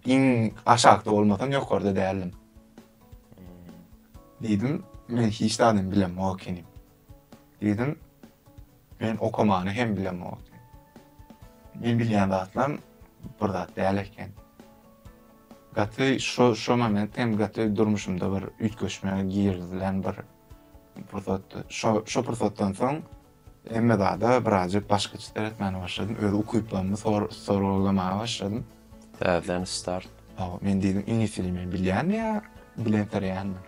İň aşakda bolmasam ýokarda däldim. Diýdim, men hiç adam bilem okenim. Diýdim, men okumany hem bilem okenim. Men bilýän zatlar bir zat däl eken. Gaty şu moment hem gaty durmuşymda bir ütköşmege girdilen bir pursat. Şu pursatdan soň emme da birazcık başgaça teretmene başladım. Öyle okuyuplarımı sorulamaya başladım. Täzeden start. Men diýdim, iňisi men bilýän ýa bilen terýänmi?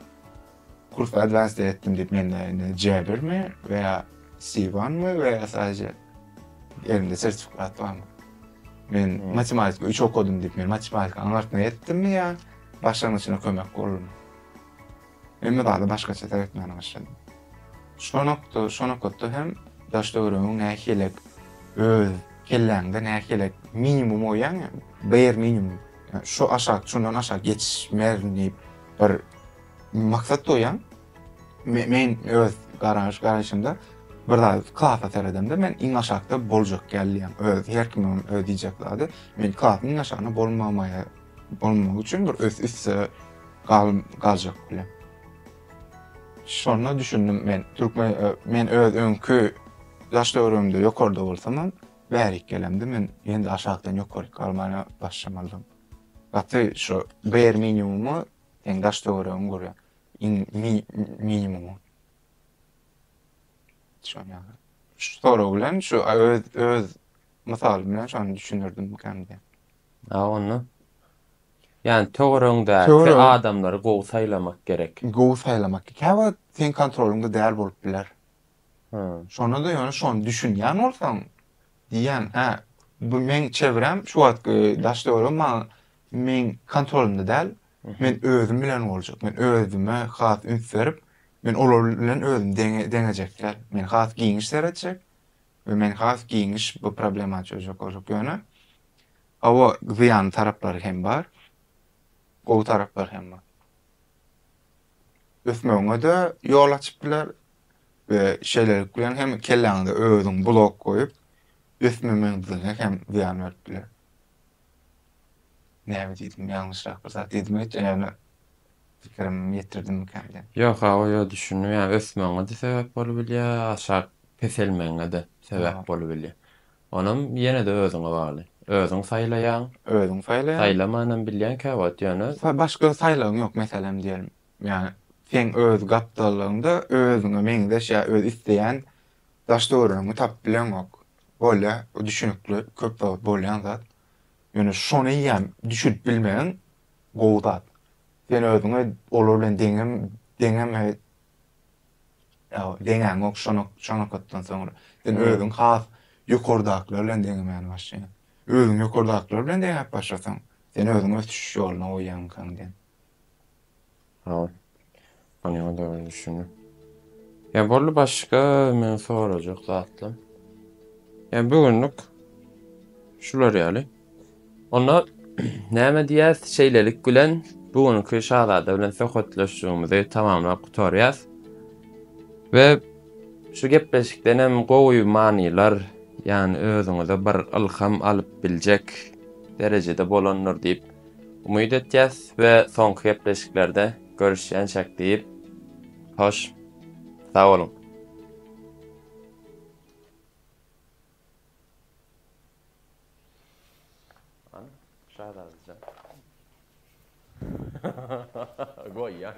Kurs advanced etdim diýip mende C1 mi veya C1 mi veya sadece elimde sertifikat barmy? Men matematik 3 okudum diýip men matematik anlatma etdim mi ýa başlangyçyna kömek bolurmy? Emme da başgaça teretmene başladım. Şu nokta hem daş töweremiň nähilek öz kelläňde nähilek minimum oýan, bare minimum. Şu aşak, şundan aşak geçmerni bir maksat oýan. Men öz garaşymda bir da klasa teredimde men iň aşakda boljak gelýän. Öz her kim öz diýjeklady. Men klasyň aşagyna bolmamak üçin bir öz üsse galjak bilen. Şonu düşündüm men öz öňkü daş töweremde ýokarda bolsam, bärik gelemdi men endi aşagdan ýokary galmana başlamalym. Gaty şu bare minimumu en daş töwerem görýär. Minimumu. Şonu soru bilen şu öz mysal bilen şonu düşünürdim kemde. Onu. Yani töwereňde adamlary gowy saýlamak gerek. Gowy saýlamak. Käwagt sen kontrolüňde däl bolup biler. Şonu da ýöne şonu düşünýän bolsaň diýen, bu men çevrem şu wagt daş töwerem men kontrolümde däl. Men özüm bilen boljak. Men özüme has üns berip, men olar bilen özüm deňejekler. Men has giňiş seretjek we men has giňiş bu problema çözjek olacak ýöne. Awa ziýan taraplary hem bar. Gowy taraplar hem bar. Ösmeňe de ýol açyp biler we şeýler bilen hem kelläňde özüň blok goýup ösmemeňizde hem ziýan berip biler. näme diýdim, ýalňyşrak bir zat diýdim ýa-ni fikirimi ýetirdim mikän. Yok ha o yo düşündüm yani ösmeňe de sebep bolubilýär, aşağı peselmeňe de sebep bolubilýär. Onam ýene de özüňe bagly. Özüň saýlaýan, Özüň saýlaýan. saýlamanan bilýän käwat ýöne. Başga saýlagyň ýok meselem diýelim. Yani sen öz gapdalygyňda özüňe meňdeş ýa öz isleýän daşdöwrüňi tap bilen ýok. Bolýa o düşünükli köp wagt bolýan zat. Ýöne şonu ýa düşünüp bilmeýän gowdat. Sen özüňe olar bilen deňem deňäň şonu katdan soňra. Sen özüň has ýokardaklar bilen deňemän başlaýan. Özüň ýokardaklar bilen deňäp başlasaň, sen özüň ötüş ýoluna oýan kandy. Ha. Onu da öyle düşünüyorum. Ya bolu başka men soracak zatlım. Ya bugünlük şular yani. Ona näme diýäs şeylelik bilen bugünkü şahzada bilen söhbetleşýümizi tamamlap gutarýas. Ve şu gepleşikden hem gowy manylar yani özüňize bir ilham alyp biljek derejede bolanlar diýip umyt etýäs we soňky gepleşiklerde görüşýänçek diýip hoş, sağ olun. Şahzada. Goy ya.